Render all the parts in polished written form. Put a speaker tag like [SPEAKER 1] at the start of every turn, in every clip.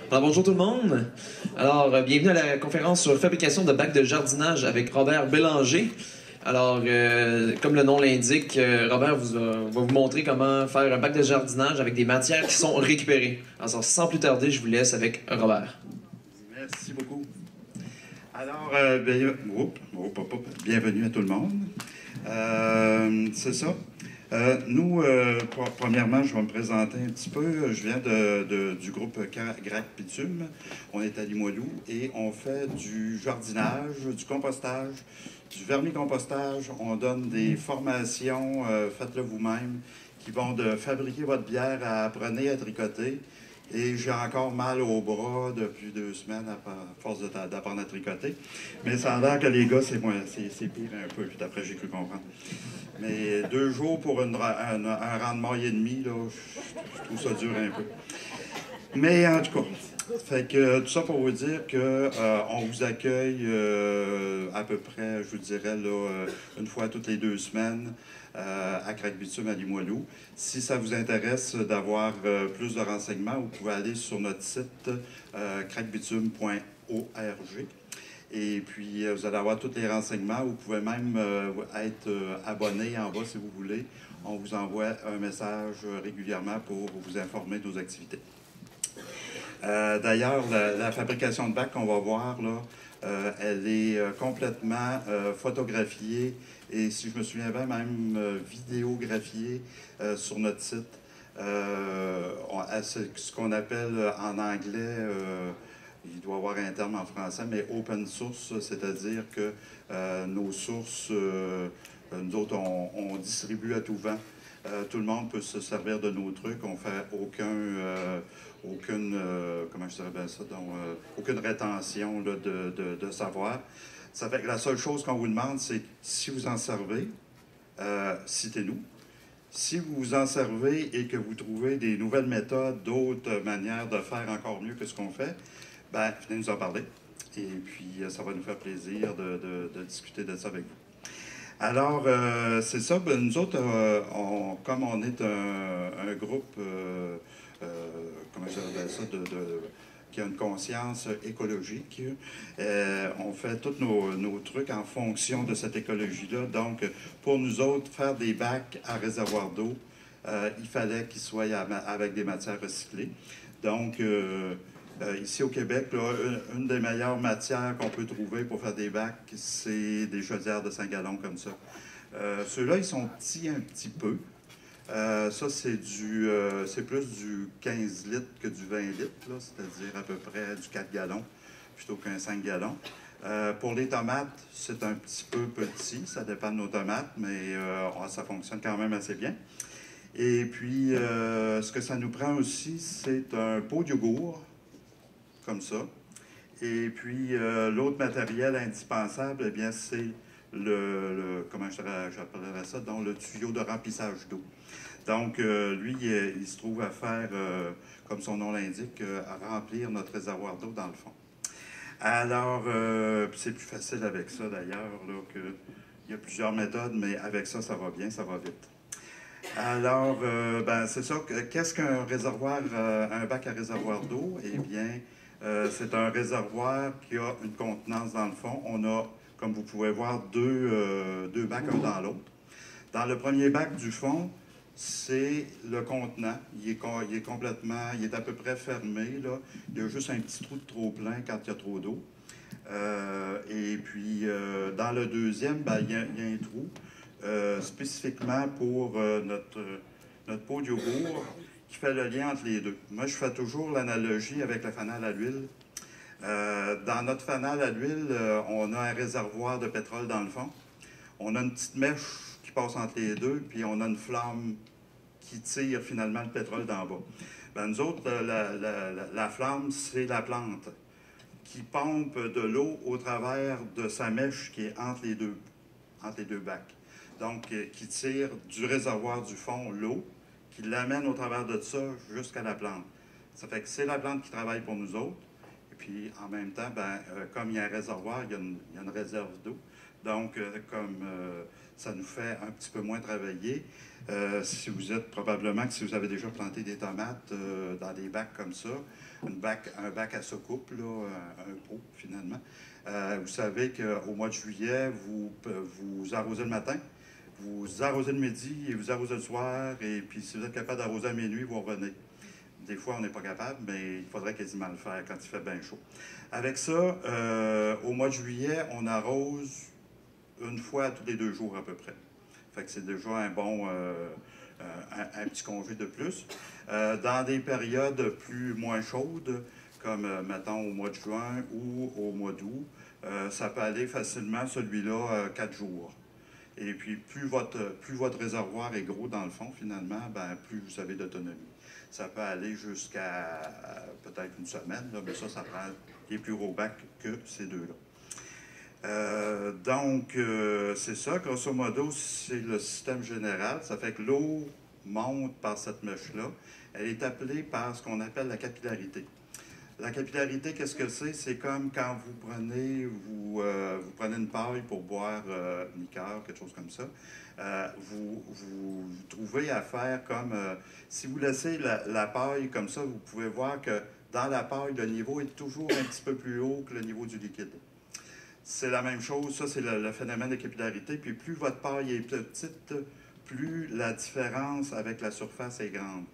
[SPEAKER 1] Alors, bonjour tout le monde. Alors, bienvenue à la conférence sur fabrication de bacs de jardinage avec Robert Bélanger. Alors, comme le nom l'indique, Robert va vous montrer comment faire un bac de jardinage avec des matières qui sont récupérées. Alors, sans plus tarder, je vous laisse avec Robert.
[SPEAKER 2] Merci beaucoup. Alors, bienvenue à tout le monde. C'est ça. Premièrement, je vais me présenter un petit peu. Je viens du groupe Grec Bitume. On est à Limoilou et on fait du jardinage, du compostage, du vermicompostage. On donne des formations, faites-le vous-même, qui vont de fabriquer votre bière à apprenez à tricoter. Et j'ai encore mal au bras depuis 2 semaines à force d'apprendre à tricoter. Mais ça a l'air que les gars, c'est pire un peu, d'après j'ai cru comprendre. Mais 2 jours pour un rendement et demi, là, je trouve ça dur un peu. Mais en tout cas, fait que tout ça pour vous dire que on vous accueille à peu près, je vous dirais, là, une fois toutes les 2 semaines à Crac Bitume à Limoilou. Si ça vous intéresse d'avoir plus de renseignements, vous pouvez aller sur notre site cracbitume.org. Et puis, vous allez avoir tous les renseignements. Vous pouvez même être abonné en bas si vous voulez. On vous envoie un message régulièrement pour vous informer de nos activités. D'ailleurs, la fabrication de bacs qu'on va voir, là, elle est complètement photographiée et, si je me souviens bien, même vidéographiée sur notre site. Ce qu'on appelle en anglais, il doit y avoir un terme en français, mais open source, c'est-à-dire que nos sources, nous autres, on distribue à tout vent. Tout le monde peut se servir de nos trucs. On fait aucune comment je dirais bien ça, donc, aucune rétention là, de savoir. Ça fait que la seule chose qu'on vous demande, c'est si vous en servez, citez-nous. Si vous vous en servez et que vous trouvez des nouvelles méthodes, d'autres manières de faire encore mieux que ce qu'on fait, ben, venez nous en parler. Et puis, ça va nous faire plaisir de discuter de ça avec vous. Alors, c'est ça, ben, nous autres, comme on est un groupe, comment je dirais ça, qui a une conscience écologique, on fait tous nos trucs en fonction de cette écologie-là. Donc, pour nous autres, faire des bacs à réservoir d'eau, il fallait qu'ils soient avec des matières recyclées. Donc, ici au Québec, là, une des meilleures matières qu'on peut trouver pour faire des bacs, c'est des chaudières de 5 gallons comme ça. Ceux-là, ils sont petits un petit peu. Ça, c'est plus du 15 litres que du 20 litres, c'est-à-dire à peu près du 4 gallons plutôt qu'un 5 gallons. Pour les tomates, c'est un petit peu petit, ça dépend de nos tomates, mais ça fonctionne quand même assez bien. Et puis, ce que ça nous prend aussi, c'est un pot de yogourt, comme ça. Et puis, l'autre matériel indispensable, eh bien, c'est comment j'appellerais ça, donc le tuyau de remplissage d'eau. Donc, lui, il se trouve à faire, comme son nom l'indique, à remplir notre réservoir d'eau dans le fond. Alors, c'est plus facile avec ça, d'ailleurs, il y a plusieurs méthodes, mais avec ça, ça va bien, ça va vite. Alors, ben, c'est ça. Qu'est-ce qu'un réservoir, un bac à réservoir d'eau? Eh bien, c'est un réservoir qui a une contenance dans le fond. On a, comme vous pouvez voir, deux bacs un dans l'autre. Dans le premier bac du fond, c'est le contenant. Il est à peu près fermé, là. Il y a juste un petit trou de trop-plein quand il y a trop d'eau. Et puis, dans le deuxième, ben, il y a un trou spécifiquement pour notre pot de yogourt qui fait le lien entre les deux. Moi, je fais toujours l'analogie avec la fanale à l'huile. Dans notre fanale à l'huile, on a un réservoir de pétrole dans le fond. On a une petite mèche qui passe entre les deux, puis on a une flamme qui tire finalement le pétrole d'en bas. Ben, nous autres, la flamme, c'est la plante qui pompe de l'eau au travers de sa mèche qui est entre les deux bacs. Donc, qui tire du réservoir du fond l'eau, qui l'amène au travers de ça jusqu'à la plante. Ça fait que c'est la plante qui travaille pour nous autres. Et Puis en même temps, comme il y a un réservoir, il y a une réserve d'eau. Donc, ça nous fait un petit peu moins travailler. Si vous êtes, probablement que si vous avez déjà planté des tomates dans des bacs comme ça, un bac à soucoupe, là, un pot finalement, vous savez qu'au mois de juillet, vous arrosez le matin, vous arrosez le midi et vous arrosez le soir, et puis si vous êtes capable d'arroser à minuit, vous revenez. Des fois, on n'est pas capable, mais il faudrait quasiment le faire quand il fait bien chaud. Avec ça, au mois de juillet, on arrose une fois tous les 2 jours à peu près. Fait que c'est déjà un bon, un petit congé de plus. Dans des périodes moins chaudes, comme mettons au mois de juin ou au mois d'août, ça peut aller facilement celui-là 4 jours. Et puis, plus votre réservoir est gros dans le fond, finalement, plus vous avez d'autonomie. Ça peut aller jusqu'à peut-être une semaine, là, mais ça prend des plus gros bacs que ces deux-là. C'est ça, grosso modo, c'est le système général. Ça fait que l'eau monte par cette mèche-là. Elle est appelée par ce qu'on appelle la capillarité. La capillarité, qu'est-ce que c'est? C'est comme quand vous prenez une paille pour boire une liqueur, quelque chose comme ça. Vous trouvez à faire comme... si vous laissez la paille comme ça, vous pouvez voir que dans la paille, le niveau est toujours un petit peu plus haut que le niveau du liquide. C'est la même chose, ça c'est le phénomène de capillarité. Puis plus votre paille est petite, plus la différence avec la surface est grande.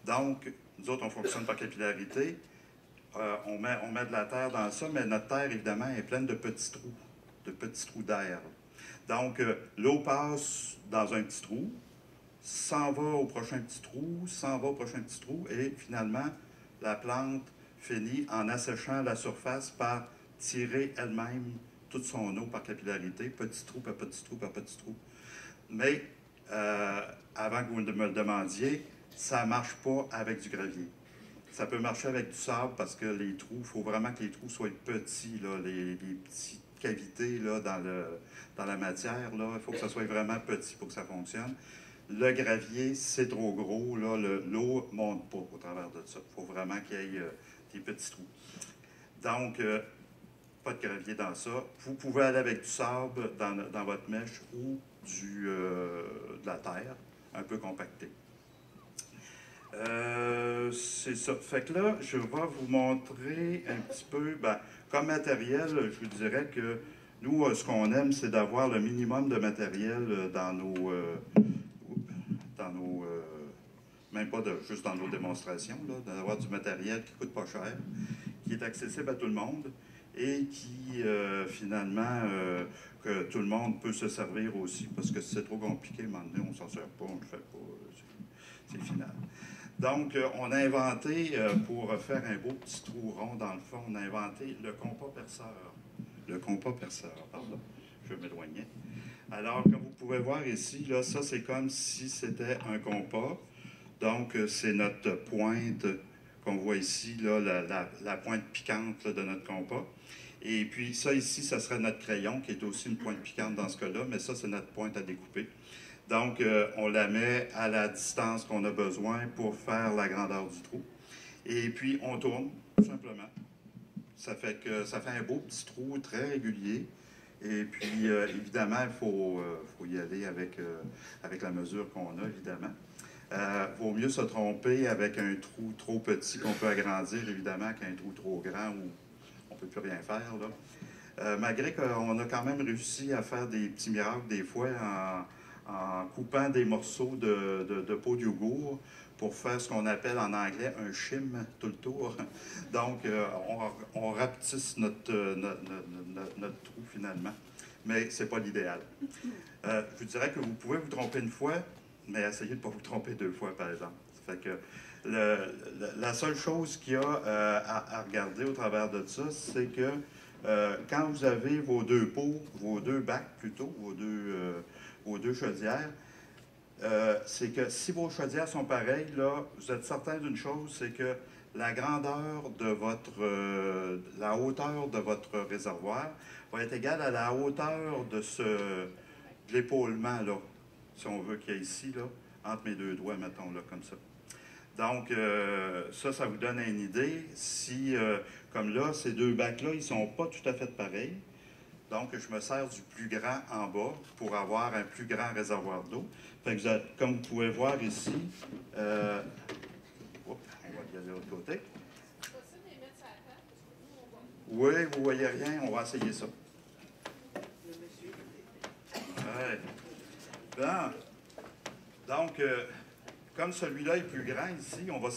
[SPEAKER 2] Donc, nous autres, on fonctionne par capillarité. On met de la terre dans ça, mais notre terre, évidemment, est pleine de petits trous d'air. Donc, l'eau passe dans un petit trou, s'en va au prochain petit trou, s'en va au prochain petit trou, et finalement, la plante finit en asséchant la surface par tirer elle-même toute son eau par capillarité, petit trou par petit trou par petit trou. Mais, avant que vous me le demandiez, ça ne marche pas avec du gravier. Ça peut marcher avec du sable parce que les trous, il faut vraiment que les trous soient petits, là, les petites cavités là, dans la matière. Il faut que ça soit vraiment petit pour que ça fonctionne. Le gravier, c'est trop gros. L'eau ne monte pas au travers de ça. Il faut vraiment qu'il y ait des petits trous. Donc, pas de gravier dans ça. Vous pouvez aller avec du sable dans votre mèche ou de la terre, un peu compactée. C'est ça. Fait que là, je vais vous montrer un petit peu, comme matériel, je vous dirais que nous, ce qu'on aime, c'est d'avoir le minimum de matériel même pas juste dans nos démonstrations, d'avoir du matériel qui ne coûte pas cher, qui est accessible à tout le monde et qui, finalement, que tout le monde peut se servir aussi, parce que si c'est trop compliqué, à un moment donné, on ne s'en sert pas, on ne le fait pas, c'est le final. Donc, on a inventé, pour faire un beau petit trou rond dans le fond, on a inventé le compas perceur. Le compas perceur, pardon, je vais m'éloigner. Alors, comme vous pouvez voir ici, là, ça c'est comme si c'était un compas. Donc, c'est notre pointe qu'on voit ici, là, la pointe piquante là, de notre compas. Et puis, ça ici, ça serait notre crayon, qui est aussi une pointe piquante dans ce cas-là, mais ça, c'est notre pointe à découper. Donc, on la met à la distance qu'on a besoin pour faire la grandeur du trou. Et puis, on tourne, tout simplement. Ça fait un beau petit trou très régulier. Et puis, évidemment, il faut y aller avec la mesure qu'on a, évidemment. Vaut mieux se tromper avec un trou trop petit qu'on peut agrandir, évidemment, qu'un trou trop grand où on ne peut plus rien faire, là. Malgré qu'on a quand même réussi à faire des petits miracles des fois en coupant des morceaux de peau de yogourt pour faire ce qu'on appelle en anglais un shim tout le tour. Donc, on rapetisse notre trou finalement, mais ce n'est pas l'idéal. Je vous dirais que vous pouvez vous tromper une fois, mais essayez de ne pas vous tromper 2 fois, par exemple. Ça fait que la seule chose qu'il y a à regarder au travers de ça, c'est que quand vous avez vos 2 pots, vos 2 bacs plutôt, vos deux chaudières, c'est que si vos chaudières sont pareilles, là, vous êtes certain d'une chose, c'est que la grandeur de la hauteur de votre réservoir va être égale à la hauteur de l'épaulement, là, si on veut qu'il y ait ici, là, entre mes 2 doigts, mettons, là, comme ça. Donc, ça vous donne une idée. Si, Comme là, ces deux bacs-là, ils ne sont pas tout à fait pareils. Donc, je me sers du plus grand en bas pour avoir un plus grand réservoir d'eau. Comme vous pouvez voir ici, on va y aller de l'autre côté. Oui, vous ne voyez rien, on va essayer ça. Ouais. Bon. Donc, comme celui-là est plus grand ici, on va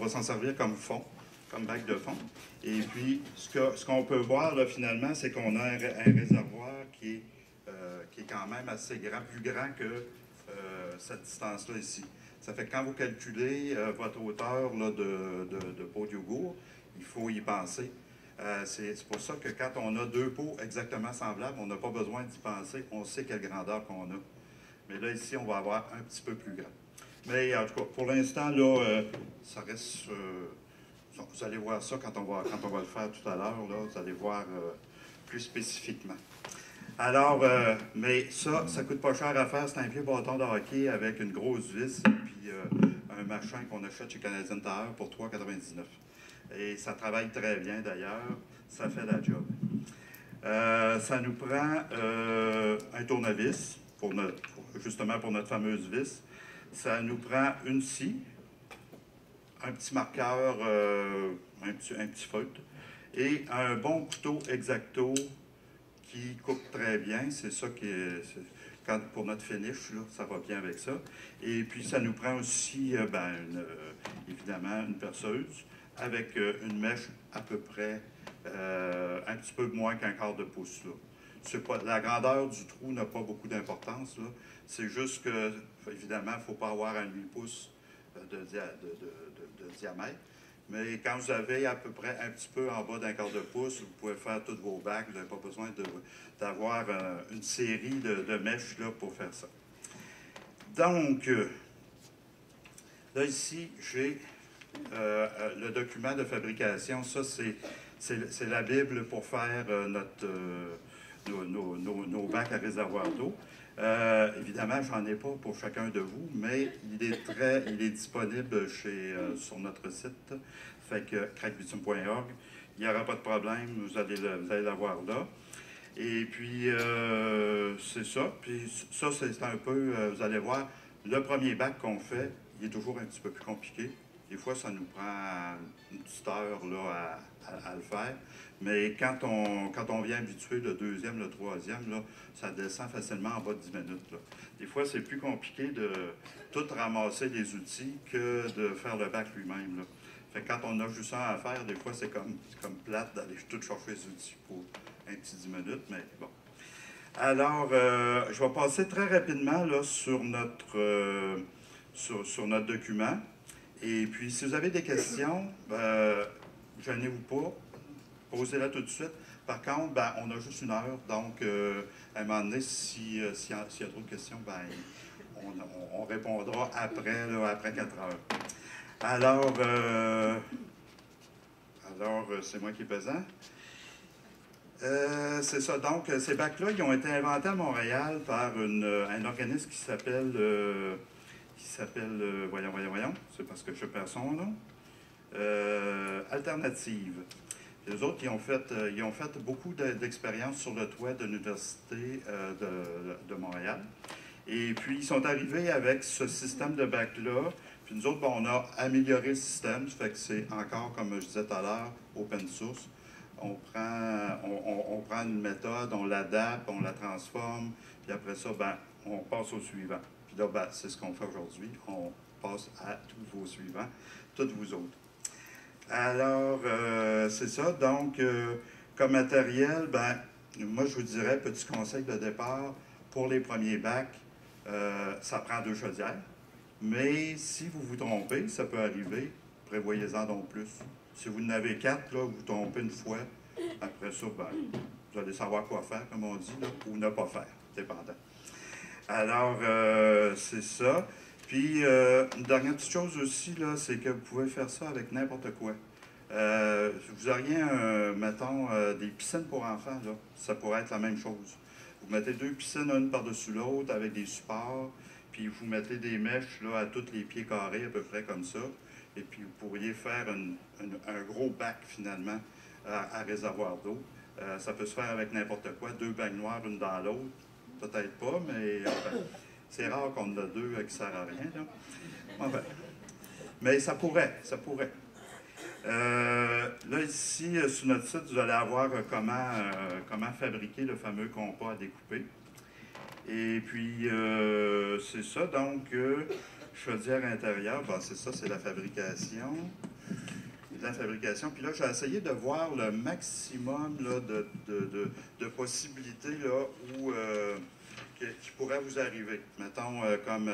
[SPEAKER 2] s'en servir comme fond, comme bac de fond. Et puis, ce qu'on peut voir là, finalement, c'est qu'on a un réservoir qui est quand même assez grand, plus grand que cette distance-là ici. Ça fait que quand vous calculez votre hauteur là, de pot de yogourt, il faut y penser. C'est pour ça que quand on a deux pots exactement semblables, on n'a pas besoin d'y penser. On sait quelle grandeur qu'on a. Mais là, ici, on va avoir un petit peu plus grand. Mais en tout cas, pour l'instant, là, ça reste... vous allez voir ça quand on va le faire tout à l'heure. Vous allez voir plus spécifiquement. Alors, mais ça ne coûte pas cher à faire. C'est un vieux bâton de hockey avec une grosse vis et puis un machin qu'on achète chez Canadian Tire pour 3,99. Et ça travaille très bien d'ailleurs. Ça fait la job. Ça nous prend un tournevis, justement pour notre fameuse vis. Ça nous prend une scie, un petit marqueur, un petit feutre, et un bon couteau X-Acto qui coupe très bien. C'est ça qui est... pour notre finish, là, ça va bien avec ça. Et puis, ça nous prend aussi, évidemment, une perceuse avec une mèche à peu près un petit peu moins qu'un quart de pouce. Là. La grandeur du trou n'a pas beaucoup d'importance. C'est juste que, évidemment, il ne faut pas avoir un 8 pouces de diamètre. Mais quand vous avez à peu près un petit peu en bas d'un quart de pouce, vous pouvez faire tous vos bacs. Vous n'avez pas besoin d'avoir une série de mèches là, pour faire ça. Donc, là, ici, j'ai le document de fabrication. Ça, c'est la Bible pour faire nos bacs à réservoir d'eau. Évidemment, j'en ai pas pour chacun de vous, mais il est disponible sur notre site, fait que crackbitume.org. Il n'y aura pas de problème, vous allez l'avoir là. Et puis, c'est ça. Puis ça, c'est un peu, vous allez voir, le premier bac qu'on fait, il est toujours un petit peu plus compliqué. Des fois, ça nous prend une petite heure là, à le faire. Mais quand on vient habituer le deuxième, le troisième, là, ça descend facilement en bas de 10 minutes. Là. Des fois, c'est plus compliqué de tout ramasser les outils que de faire le bac lui-même. Là. Fait que quand on a juste ça à faire, des fois, c'est comme plate d'aller tout chercher les outils pour un petit 10 minutes, mais bon. Alors, je vais passer très rapidement là, sur notre document. Et puis, si vous avez des questions, gênez-vous pas, posez-la tout de suite. Par contre, on a juste une heure, donc à un moment donné, s'il y a trop de questions, on répondra après, là, après 4 heures. Alors, c'est moi qui est pesant. C'est ça. Donc, ces bacs-là, ils ont été inventés à Montréal par un organisme qui s'appelle... voyons, c'est parce que je perds son nom, Alternative. Les autres, ils ont fait beaucoup d'expériences sur le toit de l'Université de Montréal. Et puis, ils sont arrivés avec ce système de bac-là. Puis nous autres, on a amélioré le système. Ça fait que c'est encore, comme je disais tout à l'heure, open source. On prend une méthode, on l'adapte, on la transforme, puis après ça, on passe au suivant. Puis là, c'est ce qu'on fait aujourd'hui. On passe à tous vos suivants, toutes vous autres. Alors, c'est ça. Donc, comme matériel, moi, je vous dirais, petit conseil de départ, pour les premiers bacs, ça prend 2 chaudières. Mais si vous vous trompez, ça peut arriver, prévoyez-en donc plus. Si vous en avez 4, là, vous trompez une fois, après ça, vous allez savoir quoi faire, comme on dit, là, ou ne pas faire, dépendant. Alors, c'est ça. Puis, une dernière petite chose aussi, là, c'est que vous pouvez faire ça avec n'importe quoi. Vous auriez, mettons, des piscines pour enfants, là, ça pourrait être la même chose. Vous mettez 2 piscines, une par-dessus l'autre, avec des supports, puis vous mettez des mèches là, à tous les pieds carrés, à peu près comme ça. Et puis, vous pourriez faire un gros bac, finalement, à réservoir d'eau. Ça peut se faire avec n'importe quoi, 2 baignoires, une dans l'autre. Peut-être pas, mais enfin, c'est rare qu'on en a 2 qui ne servent à rien, là. Enfin, mais ça pourrait, ça pourrait. Là, ici, sur notre site, vous allez avoir comment fabriquer le fameux compas à découper. Et puis, c'est ça. Donc, chaudière intérieure, ben, c'est ça, c'est la fabrication. La fabrication. Puis là, j'ai essayé de voir le maximum là, de possibilités là, où, qui pourraient vous arriver. Mettons, comme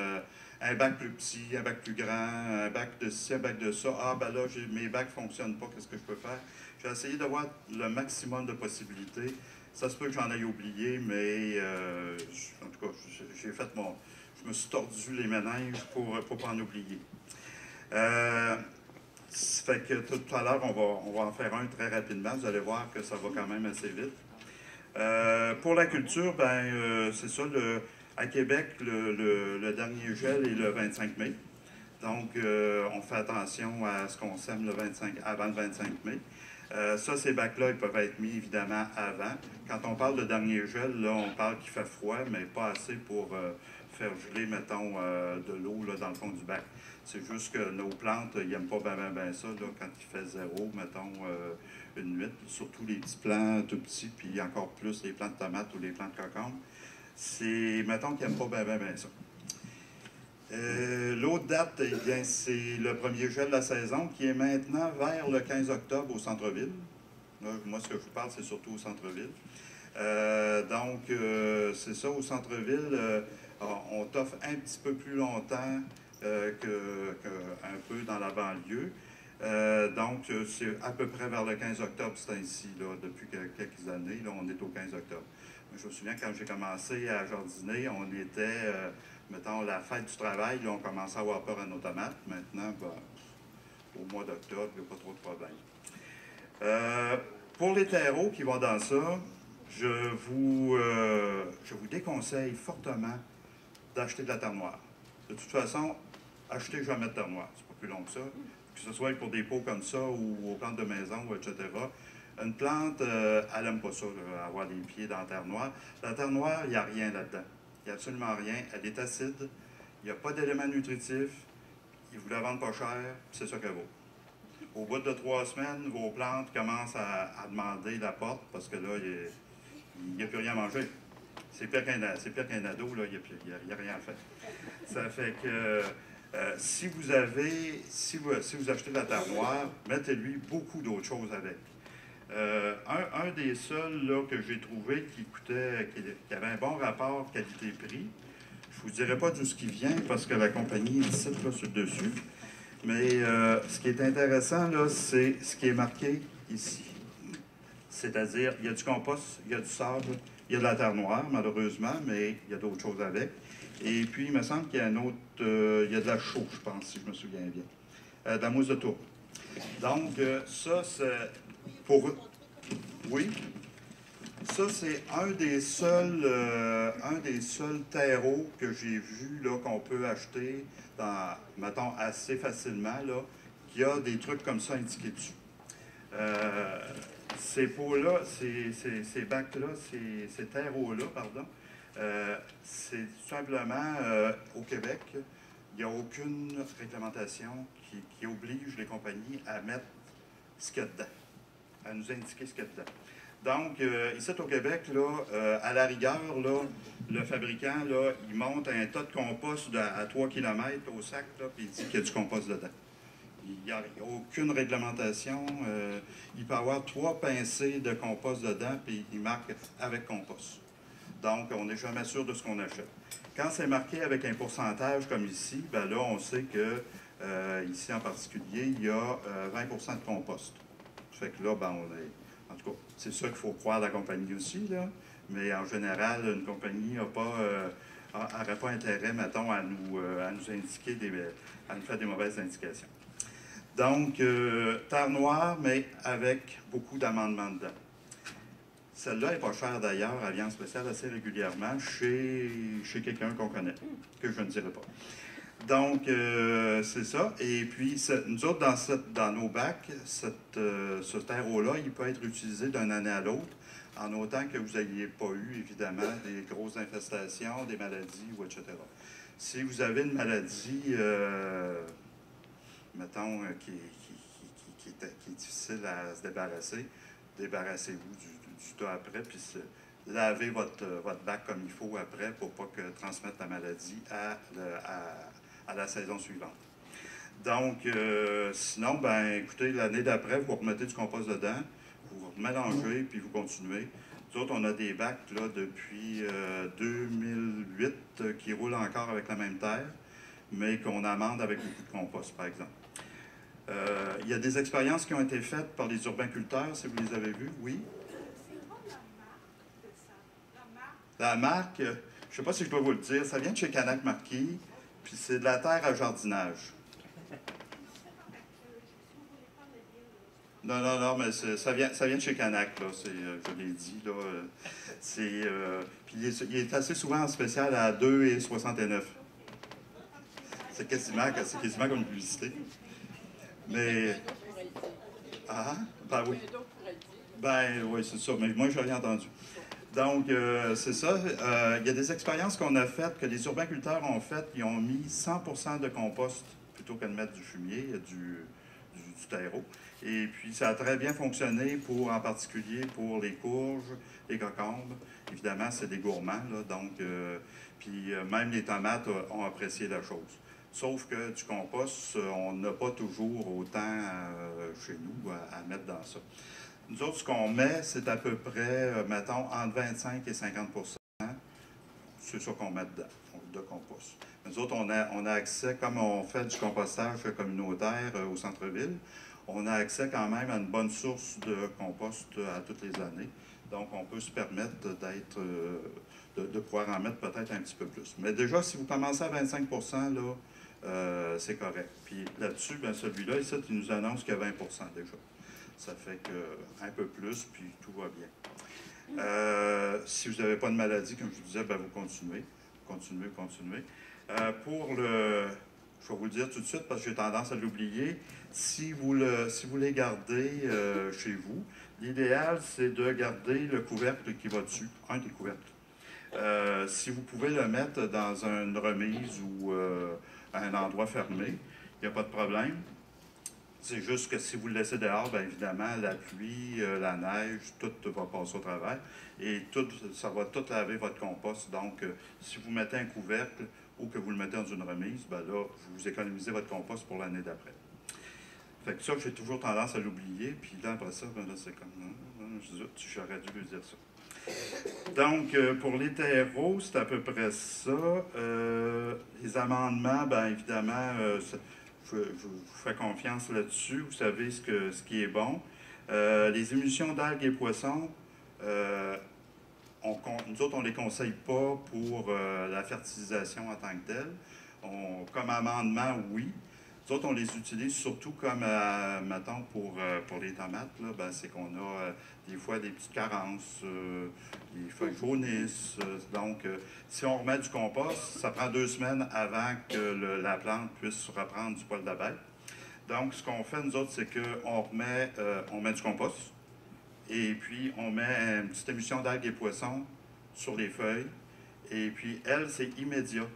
[SPEAKER 2] un bac plus petit, un bac plus grand, un bac de ci, un bac de ça. Ah, ben là, mes bacs ne fonctionnent pas, qu'est-ce que je peux faire? J'ai essayé de voir le maximum de possibilités. Ça se peut que j'en aille oublié, mais en tout cas, j'ai fait je me suis tordu les méninges pour ne pas en oublier. Ça fait que tout à l'heure, on va en faire un très rapidement. Vous allez voir que ça va quand même assez vite. Pour la culture, ben, c'est ça, à Québec, le dernier gel est le 25 mai. Donc, on fait attention à ce qu'on sème avant le 25 mai. Ça, ces bacs-là, ils peuvent être mis évidemment avant. Quand on parle de dernier gel, là, on parle qu'il fait froid, mais pas assez pour faire geler, mettons, de l'eau dans le fond du bac. C'est juste que nos plantes, ils n'aiment pas bien ça, là, quand il fait 0, mettons, une nuit. Surtout les petits plants tout petits, puis encore plus les plants de tomates ou les plants de concombres. C'est, mettons, qu'ils n'aiment pas bien ça. L'autre date, eh bien, c'est le premier gel de la saison qui est maintenant vers le 15 octobre au centre-ville. Moi, ce que je vous parle, c'est surtout au centre-ville. Donc, c'est ça, au centre-ville, on t'offre un petit peu plus longtemps qu'un peu dans la banlieue. Donc, c'est à peu près vers le 15 octobre, c'est ainsi, là, depuis quelques années. Là, on est au 15 octobre. Je me souviens, quand j'ai commencé à jardiner, on était, mettons, la fête du travail, là, on commençait à avoir peur à nos tomates. Maintenant, ben, au mois d'octobre, il n'y a pas trop de problème. Pour les terreaux qui vont dans ça, je vous déconseille fortement d'acheter de la terre noire. De toute façon, achetez jamais de terre noire. C'est pas plus long que ça. Que ce soit pour des pots comme ça ou aux plantes de maison, etc. Une plante, elle n'aime pas ça, là, avoir des pieds dans la terre noire. La terre noire, il n'y a rien là-dedans. Il n'y a absolument rien. Elle est acide. Il n'y a pas d'éléments nutritifs. Ils vous la vendent pas cher. C'est ça qu'elle vaut. Au bout de 3 semaines, vos plantes commencent à demander la porte parce que là, il n'y a plus rien à manger. C'est pire qu'un ado, là, il n'y a rien à faire. Ça fait que si vous achetez de la terre noire, mettez-lui beaucoup d'autres choses avec. Un des seuls là, que j'ai trouvé qui avait un bon rapport qualité-prix, je ne vous dirai pas d'où ce qui vient parce que la compagnie est ici, là, sur le dessus. Mais ce qui est intéressant, là, c'est ce qui est marqué ici. C'est-à-dire, il y a du compost, il y a du sable, il y a de la terre noire, malheureusement, mais il y a d'autres choses avec. Et puis, il me semble qu'il y a un autre, il y a de la chaux, je pense, si je me souviens bien. De la mousse de tourbe. Donc, ça, c'est pour... Oui. Ça, c'est un des seuls terreaux que j'ai vu là, qu'on peut acheter, mettons, assez facilement, là, qui a des trucs comme ça indiqués dessus. Ces pots-là, ces bacs-là, ces terreaux-là, pardon, c'est tout simplement, au Québec, il n'y a aucune réglementation qui oblige les compagnies à mettre ce qu'il y a dedans, à nous indiquer ce qu'il y a dedans. Donc, ici au Québec, là, à la rigueur, là, le fabricant, là, il monte un tas de compost à 3 km au sac, là, puis il dit qu'il y a du compost dedans. Il n'y a aucune réglementation. Il peut y avoir 3 pincées de compost dedans, puis il marque avec compost. Donc, on n'est jamais sûr de ce qu'on achète. Quand c'est marqué avec un pourcentage comme ici, ben là, on sait que, ici en particulier, il y a 20% de compost. Ça fait que là, ben, en tout cas, c'est ça qu'il faut croire à la compagnie aussi, là. Mais en général, une compagnie n'aurait pas intérêt, mettons, à nous indiquer, à nous faire des mauvaises indications. Donc, terre noire, mais avec beaucoup d'amendements dedans. Celle-là n'est pas chère d'ailleurs, elle vient en spécial assez régulièrement chez quelqu'un qu'on connaît, que je ne dirai pas. Donc, c'est ça. Et puis, nous autres, dans nos bacs, ce terreau-là, il peut être utilisé d'une année à l'autre, en autant que vous n'ayez pas eu, évidemment, des grosses infestations, des maladies, ou etc. Si vous avez une maladie, mettons, qui est difficile à se débarrasser, débarrassez-vous du tas après, puis lavez votre bac comme il faut après pour pas que transmette la maladie à la saison suivante. Donc, sinon, ben, écoutez, l'année d'après, vous remettez du compost dedans, vous mélangez, puis vous continuez. Nous autres, on a des bacs là, depuis 2008 qui roulent encore avec la même terre, mais qu'on amende avec beaucoup de compost, par exemple. Il y a des expériences qui ont été faites par les urbainculteurs, si vous les avez vues, oui. La marque, je ne sais pas si je peux vous le dire, ça vient de chez Canac Marquis, puis c'est de la terre à jardinage. Non, mais ça vient de chez Canac, là, je l'ai dit, là. Puis il est assez souvent en spécial à 2,69. C'est quasiment comme une publicité. Mais... Ah, ben oui. Ben oui, c'est ça, mais moi, je n'ai rien entendu. Donc, c'est ça. Il y a des expériences qu'on a faites, que les urbainculteurs ont faites. Ils ont mis 100% de compost plutôt que de mettre du fumier, du terreau. Et puis, ça a très bien fonctionné, en particulier pour les courges, les cocombes. Évidemment, c'est des gourmands, là, donc... puis même les tomates ont apprécié la chose. Sauf que du compost, on n'a pas toujours autant chez nous à mettre dans ça. Nous autres, ce qu'on met, c'est à peu près, mettons, entre 25 et 50%. C'est ça qu'on met dedans, de compost. Nous autres, on a accès, comme on fait du compostage communautaire au centre-ville, on a accès quand même à une bonne source de compost à toutes les années. Donc, on peut se permettre de pouvoir en mettre peut-être un petit peu plus. Mais déjà, si vous commencez à 25%, là, c'est correct. Puis là-dessus, bien, celui-là, ici, il nous annonce qu'il y a 20% déjà. Ça fait que un peu plus, puis tout va bien. Si vous n'avez pas de maladie, comme je vous disais, ben, vous continuez. Je vais vous le dire tout de suite parce que j'ai tendance à l'oublier. Si vous les gardez chez vous, l'idéal, c'est de garder le couvercle qui va dessus, un des couvercles. Si vous pouvez le mettre dans une remise ou à un endroit fermé, il n'y a pas de problème. C'est juste que si vous le laissez dehors, bien évidemment, la pluie, la neige, tout va passer au travers et ça va tout laver votre compost. Donc, si vous mettez un couvercle ou que vous le mettez dans une remise, bien là, vous économisez votre compost pour l'année d'après. Fait que ça, j'ai toujours tendance à l'oublier. Puis là, après ça, ben là, c'est comme... J'aurais dû lui dire ça. Donc, pour les terreaux, c'est à peu près ça. Les amendements, bien évidemment... je vous fais confiance là-dessus. Vous savez ce qui est bon. Les émulsions d'algues et poissons, nous autres, on ne les conseille pas pour la fertilisation en tant que telle. Comme amendement, oui. Nous autres, on les utilise surtout comme, mettons, pour les tomates. Ben, c'est qu'on a des fois des petites carences, les feuilles jaunissent. Donc, si on remet du compost, ça prend 2 semaines avant que la plante puisse reprendre du poil d'abeille. Donc, ce qu'on fait, nous autres, c'est qu'on met du compost et puis on met une petite émulsion d'algues et poissons sur les feuilles. Et puis, c'est immédiat.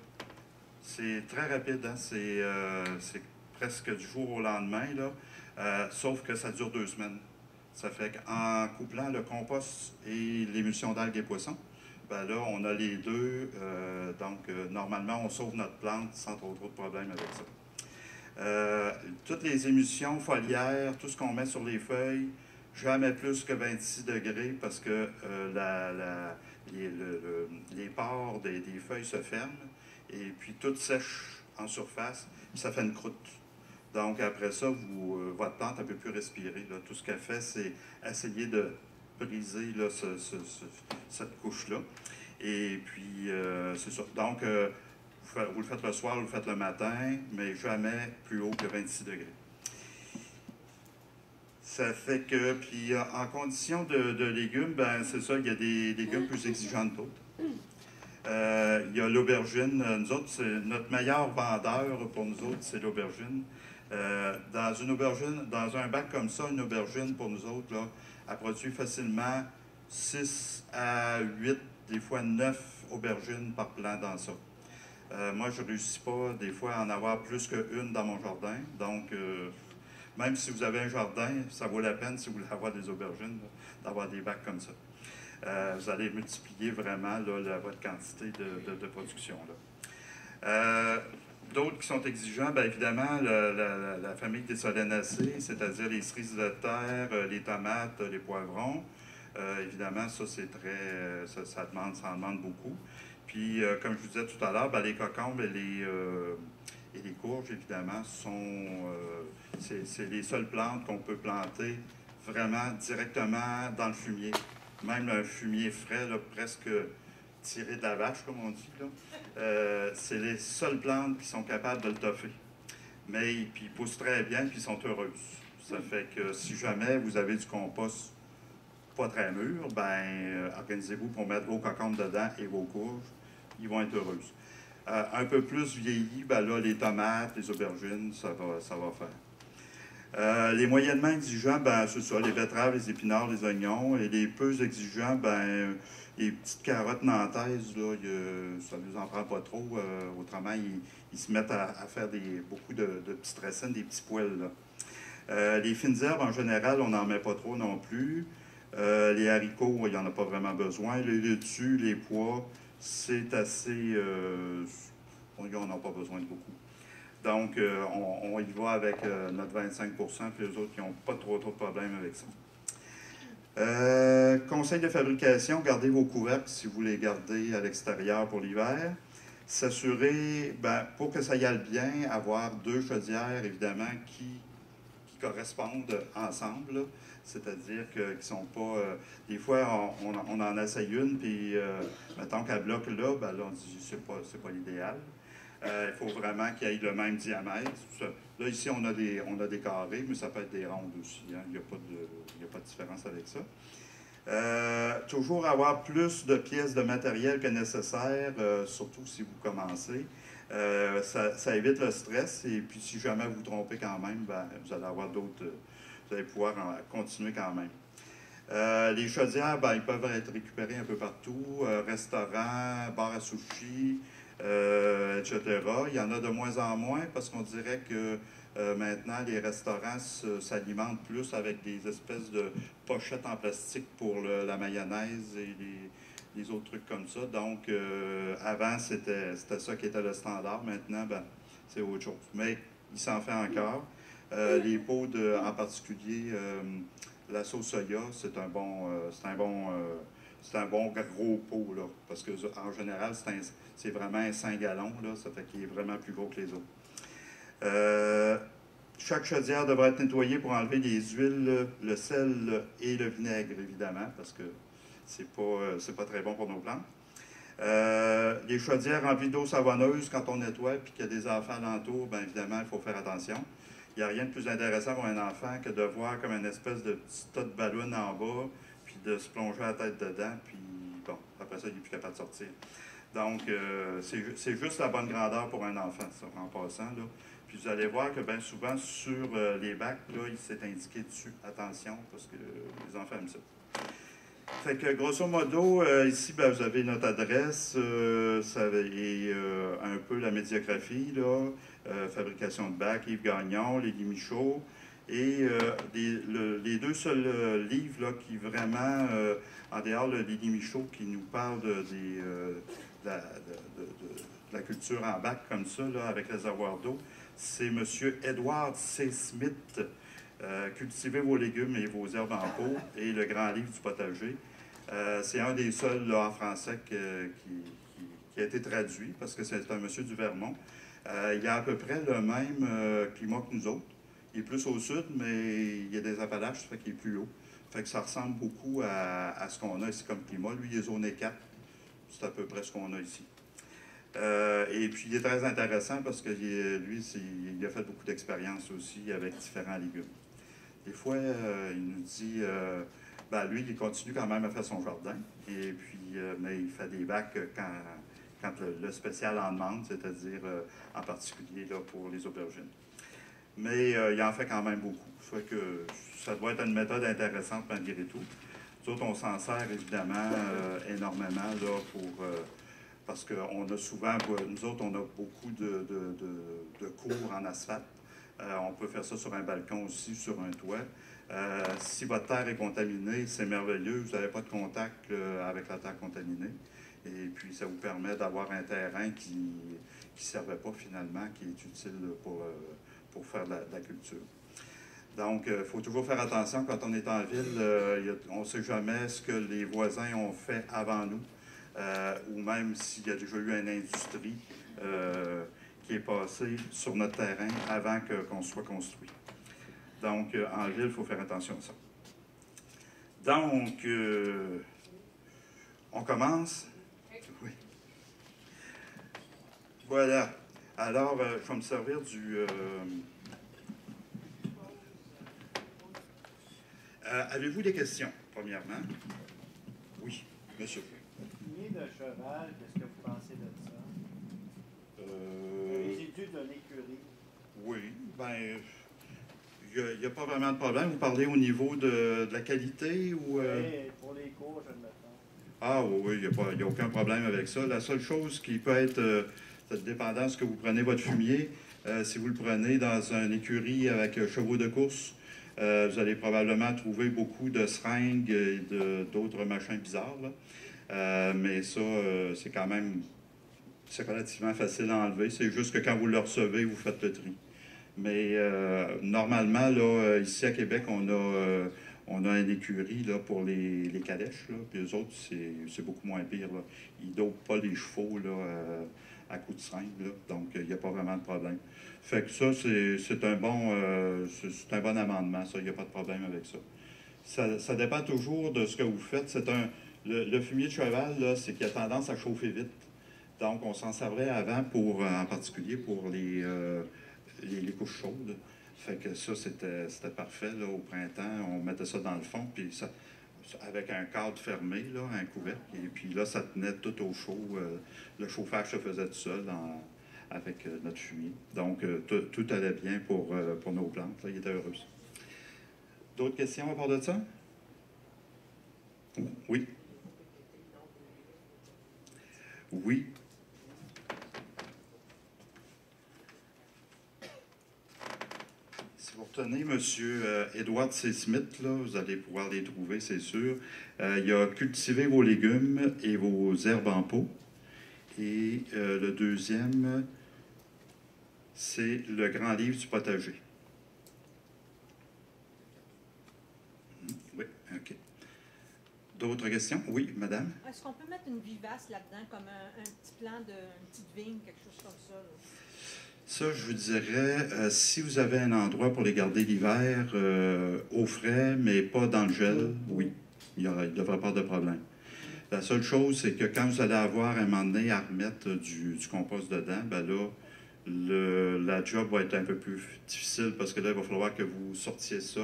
[SPEAKER 2] C'est très rapide, hein? C'est presque du jour au lendemain, là. Sauf que ça dure 2 semaines. Ça fait qu'en couplant le compost et l'émulsion d'algues et poissons, ben là, on a les deux. Donc, normalement, on sauve notre plante sans trop de problèmes avec ça. Toutes les émulsions foliaires, tout ce qu'on met sur les feuilles, jamais plus que 26 degrés parce que les pores des feuilles se ferment et puis tout sèche en surface, puis ça fait une croûte. Donc, après ça, votre plante ne peut plus respirer. Là. Tout ce qu'elle fait, c'est essayer de briser là, cette couche-là. Et puis, c'est ça. Donc, vous le faites le soir, vous le faites le matin, mais jamais plus haut que 26 degrés. Ça fait que, puis en condition de légumes, ben c'est ça, il y a des légumes plus exigeants que d'autres. Il y a l'aubergine. Nous autres, notre meilleur vendeur pour nous autres, c'est l'aubergine. Dans une aubergine, dans un bac comme ça, une aubergine pour nous autres, là, elle produit facilement 6 à 8, des fois 9 aubergines par plant dans ça. Moi, je ne réussis pas des fois à en avoir plus qu'une dans mon jardin. Donc, même si vous avez un jardin, ça vaut la peine, si vous voulez avoir des aubergines, d'avoir des bacs comme ça. Vous allez multiplier vraiment là, votre quantité de production. D'autres qui sont exigeants, bien évidemment, la famille des solanacées, c'est-à-dire les cerises de terre, les tomates, les poivrons. Évidemment, ça, c'est très. Ça en demande beaucoup. Puis, comme je vous disais tout à l'heure, ben, les cocombes et les courges, évidemment, c'est les seules plantes qu'on peut planter vraiment directement dans le fumier. Même un fumier frais, là, presque tiré de la vache, comme on dit. C'est les seules plantes qui sont capables de le toffer. Mais puis, ils poussent très bien, puis ils sont heureuses. Ça fait que si jamais vous avez du compost pas très mûr, ben organisez-vous pour mettre vos cocombes dedans et vos courges. Ils vont être heureuses. Un peu plus vieilli, ben là, les tomates, les aubergines, ça va faire. Les moyennement exigeants, ben c'est ça, les betteraves, les épinards, les oignons. Et les peu exigeants, ben les petites carottes nantaises, là, ça ne nous en prend pas trop. Autrement, ils se mettent à faire beaucoup de petites racines, des petits poils. Les fines herbes, en général, on n'en met pas trop non plus. Les haricots, il n'y en a pas vraiment besoin. Les laitues, les pois, c'est assez... on n'en a pas besoin de beaucoup. Donc, on y va avec notre 25 % puis les autres qui n'ont pas trop de problèmes avec ça. Conseil de fabrication, gardez vos couvercles si vous les gardez à l'extérieur pour l'hiver. S'assurer, ben, pour que ça y aille bien, avoir 2 chaudières, évidemment, qui correspondent ensemble. C'est-à-dire qu'ils ne sont pas... des fois, on en essaye une, puis mettons qu'elle bloque là, ben là, on dit c'est pas l'idéal. Il faut vraiment qu'il y ait le même diamètre. Là, ici, on a des carrés, mais ça peut être des rondes aussi. Hein. Il n'y a pas de différence avec ça. Toujours avoir plus de pièces de matériel que nécessaire, surtout si vous commencez. Ça évite le stress, et puis si jamais vous vous trompez quand même, ben, vous allez avoir d'autres... vous allez pouvoir continuer quand même. Les chaudières, ben, ils peuvent être récupérés un peu partout. Restaurants, bars à sushi, etc. Il y en a de moins en moins parce qu'on dirait que maintenant, les restaurants s'alimentent plus avec des espèces de pochettes en plastique pour la mayonnaise et les autres trucs comme ça. Donc, avant, c'était ça qui était le standard. Maintenant, ben, c'est autre chose. Mais il s'en fait encore. Les pots, en particulier, la sauce soya, c'est un bon gros pot, là, parce que en général, c'est vraiment un 5 gallons, là, ça fait qu'il est vraiment plus gros que les autres. Chaque chaudière devra être nettoyée pour enlever les huiles, le sel et le vinaigre, évidemment, parce que c'est pas très bon pour nos plantes. Les chaudières remplies d'eau savonneuse, quand on nettoie et qu'il y a des enfants alentour, bien évidemment, il faut faire attention. Il n'y a rien de plus intéressant pour un enfant que de voir comme une espèce de petit tas de ballon en bas, puis de se plonger la tête dedans, puis bon, après ça, il n'est plus capable de sortir. Donc, c'est juste la bonne grandeur pour un enfant, ça, en passant, là. Puis vous allez voir que bien souvent, sur les bacs, là, il s'est indiqué dessus, attention, parce que les enfants aiment ça. Fait que, grosso modo, ici, ben, vous avez notre adresse et un peu la médiographie, là, fabrication de bacs, Yves Gagnon, Lily Michaud, et les 2 seuls livres là, qui vraiment, en dehors de Lily Michaud, qui nous parle de la culture en bac comme ça, là, avec réservoir d'eau, c'est M. Edward C. Smith, Cultivez vos légumes et vos herbes en pot, et le grand livre du potager. C'est un des seuls là, en français qui a été traduit, parce que c'est un monsieur du Vermont. Il a à peu près le même climat que nous autres. Il est plus au sud, mais il y a des Appalaches, ça fait qu'il est plus haut. Fait que ça ressemble beaucoup à ce qu'on a ici comme climat. Lui, il est zoné 4. C'est à peu près ce qu'on a ici. Et puis, il est très intéressant parce que lui, il a fait beaucoup d'expériences aussi avec différents légumes. Des fois, il nous dit, ben, lui, il continue quand même à faire son jardin, et puis, mais il fait des bacs quand le spécial en demande, c'est-à-dire en particulier là, pour les aubergines. Mais il en fait quand même beaucoup. Fait que ça doit être une méthode intéressante malgré tout. Nous autres, on s'en sert évidemment énormément là, parce qu'on a souvent, nous autres, on a beaucoup de cours en asphalte. On peut faire ça sur un balcon aussi, sur un toit. Si votre terre est contaminée, c'est merveilleux. Vous n'avez pas de contact avec la terre contaminée. Et puis, ça vous permet d'avoir un terrain qui ne servait pas finalement, qui est utile pour faire de la culture. Donc, il faut toujours faire attention quand on est en ville. On ne sait jamais ce que les voisins ont fait avant nous, ou même s'il y a déjà eu une industrie qui est passée sur notre terrain avant qu'on soit construit. Donc, en ville, il faut faire attention à ça. Donc, on commence. Oui. Voilà. Alors, je vais me servir du... avez-vous des questions, premièrement? Oui, monsieur.
[SPEAKER 3] Lié de cheval, qu'est-ce que vous pensez de ça? Les études de l'écurie.
[SPEAKER 2] Oui, bien, il n'y a pas vraiment de problème. Vous parlez au niveau de la qualité ou...
[SPEAKER 3] Oui, pour les cours, je le mettrai.
[SPEAKER 2] Ah oui, il n'y a aucun problème avec ça. La seule chose qui peut être, dépendant de ce que vous prenez votre fumier, si vous le prenez dans une écurie avec chevaux de course, vous allez probablement trouver beaucoup de seringues et d'autres machins bizarres. Là. Mais ça, c'est quand même, c'est relativement facile à enlever. C'est juste que quand vous le recevez, vous faites le tri. Mais normalement, là, ici à Québec, on a une écurie là, pour les calèches. Là, puis eux autres, c'est beaucoup moins pire. Là. Ils ne dopent pas les chevaux là, à coups de seringue. Là, donc, il n'y a pas vraiment de problème. Fait que ça, c'est un bon amendement. Ça, il n'y a pas de problème avec ça. Ça dépend toujours de ce que vous faites. Le fumier de cheval, là, c'est qu'il a tendance à chauffer vite. Donc, on s'en servirait avant, en particulier pour les couches chaudes. Fait que ça, c'était parfait. Là, au printemps, on mettait ça dans le fond, puis ça, avec un cadre fermé, là, un couvercle, et puis là, ça tenait tout au chaud. Le chauffage se faisait tout seul avec notre fumier. Donc, tout allait bien pour nos plantes. Là, ils étaient heureux. D'autres questions à part de ça? Oui. Oui. Si vous retenez M. Edward C. Smith, là, vous allez pouvoir les trouver, c'est sûr. Il a cultivé vos légumes et vos herbes en pot. Et le deuxième, c'est le grand livre du potager. Oui, OK. D'autres questions? Oui, madame?
[SPEAKER 4] Est-ce qu'on peut mettre une vivace là-dedans, comme un petit plan une petite vigne, quelque chose comme ça? Là?
[SPEAKER 2] Ça, je vous dirais, si vous avez un endroit pour les garder l'hiver au frais, mais pas dans le gel, oui, il ne devrait pas de problème. La seule chose, c'est que quand vous allez avoir un moment donné à remettre du compost dedans, ben là, la job va être un peu plus difficile parce que là, il va falloir que vous sortiez ça,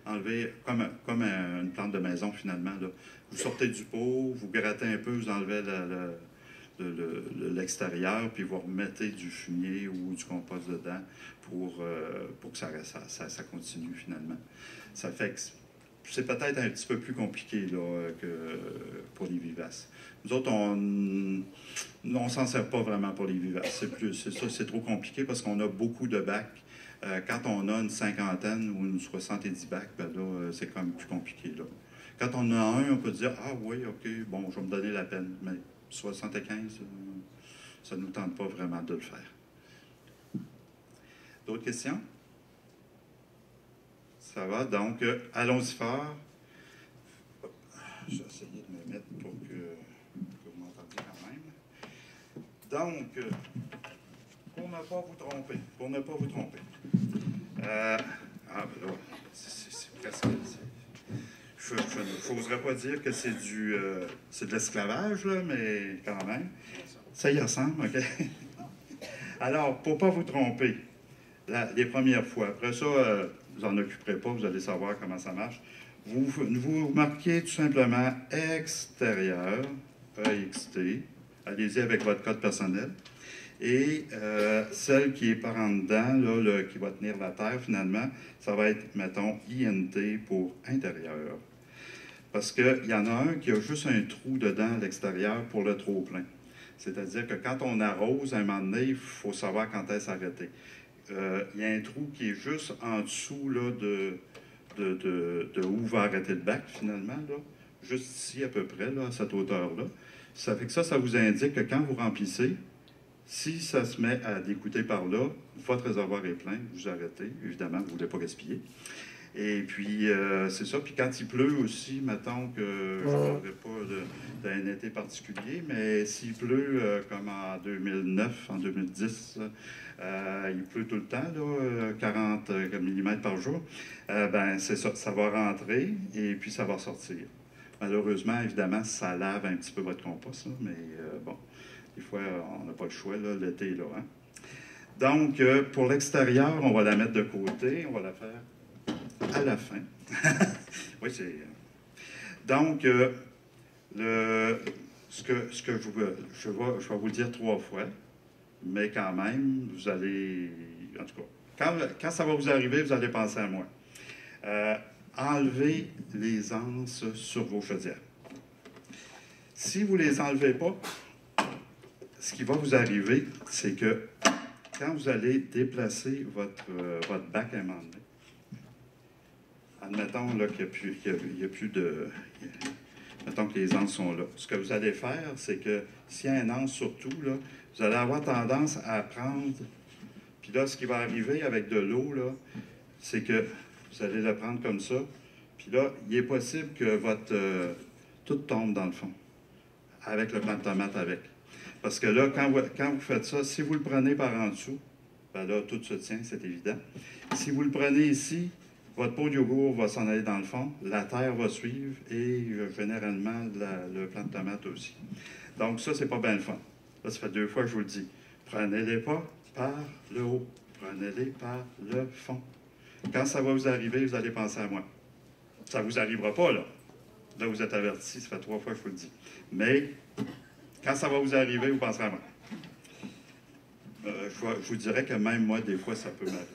[SPEAKER 2] enlever, comme une plante de maison finalement. Là. Vous sortez du pot, vous grattez un peu, vous enlevez l'extérieur, puis vous remettez du fumier ou du compost dedans pour que ça continue finalement. Ça fait que c'est peut-être un petit peu plus compliqué là, que pour les vivaces. Nous autres, on s'en sert pas vraiment pour les vivaces. C'est trop compliqué parce qu'on a beaucoup de bacs. Quand on a une cinquantaine ou une 70 bacs, ben là, c'est quand même plus compliqué. Là. Quand on a un, on peut dire « Ah oui, OK, bon, je vais me donner la peine. » Mais 75, ça ne nous tente pas vraiment de le faire. D'autres questions? Ça va, donc, allons-y fort. Je vais essayer de me mettre pour que vous m'entendiez quand même. Donc, pour ne pas vous tromper, ben là, c'est presque... Je n'oserais pas dire que c'est de l'esclavage, là, mais quand même, ça y ressemble, OK? Alors, pour ne pas vous tromper, les premières fois, après ça, vous n'en occuperez pas, vous allez savoir comment ça marche. Vous marquez tout simplement extérieur, EXT, allez-y avec votre code personnel. Et celle qui est par en dedans, là, qui va tenir la terre, finalement, ça va être, mettons, INT pour intérieur. Parce qu'il y en a un qui a juste un trou dedans à l'extérieur pour le trop-plein. C'est-à-dire que quand on arrose, à un moment donné, il faut savoir quand est-ce arrêter. Il y a un trou qui est juste en dessous là, de où va arrêter le bac, finalement, là, juste ici à peu près, là, à cette hauteur-là. Ça fait que ça vous indique que quand vous remplissez, si ça se met à dégoûter par là, votre réservoir est plein, vous arrêtez. Évidemment, vous ne voulez pas gaspiller. Et puis, c'est ça. Puis quand il pleut aussi, mettons que je ne parlerai pas d'un été particulier, mais s'il pleut comme en 2009, en 2010, il pleut tout le temps, là, 40 mm par jour, ben c'est ça, ça va rentrer et puis ça va sortir. Malheureusement, évidemment, ça lave un petit peu votre compost, là, mais bon, des fois, on n'a pas le choix, là, l'été est là. Hein? Donc, pour l'extérieur, on va la mettre de côté, on va la faire à la fin. Oui, c'est... Donc, ce que je vais vous le dire 3 fois, mais quand même, vous allez... En tout cas, quand ça va vous arriver, vous allez penser à moi. Enlevez les anses sur vos chaudières. Si vous ne les enlevez pas, ce qui va vous arriver, c'est que quand vous allez déplacer votre bac à un moment donné, admettons là, qu'il n'y a plus de... Mettons que les anses sont là. Ce que vous allez faire, c'est que s'il y a un anse surtout, là, vous allez avoir tendance à prendre... Puis là, ce qui va arriver avec de l'eau, là, c'est que vous allez le prendre comme ça. Puis là, il est possible que votre... tout tombe dans le fond, avec le plant de tomate avec. Parce que là, quand vous faites ça, si vous le prenez par en dessous, ben là, tout se tient, c'est évident. Si vous le prenez ici, votre pot de yogourt va s'en aller dans le fond, la terre va suivre et généralement le plant de tomate aussi. Donc ça, c'est pas bien le fun. Là, ça fait 2 fois que je vous le dis. Prenez-les pas par le haut, prenez-les par le fond. Quand ça va vous arriver, vous allez penser à moi. Ça ne vous arrivera pas, là. Là, vous êtes averti, ça fait 3 fois que je vous le dis. Mais quand ça va vous arriver, vous penserez à moi. Je vous dirais que même moi, des fois, ça peut m'arriver.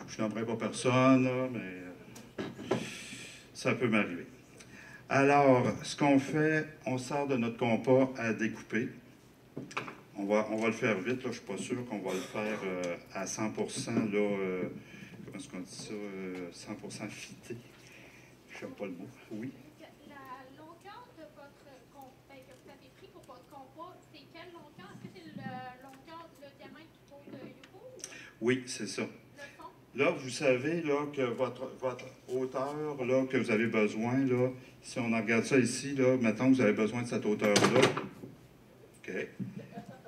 [SPEAKER 2] Je n'aimerais pas personne, là, mais ça peut m'arriver. Alors, ce qu'on fait, on sort de notre compas à découper. On va le faire vite, là, je ne suis pas sûr qu'on va le faire à 100 là, comment est-ce qu'on dit ça, 100 fité. Je n'aime pas le mot. Oui?
[SPEAKER 5] La longueur de votre que vous avez pris pour votre compas, c'est quelle longueur? Est-ce que c'est la longueur, le diamètre du pot de yogourt?
[SPEAKER 2] Oui, c'est ça.
[SPEAKER 5] Le fond?
[SPEAKER 2] Là, vous savez là, que votre hauteur là, que vous avez besoin, là, si on regarde ça ici, là, mettons que vous avez besoin de cette hauteur-là. OK.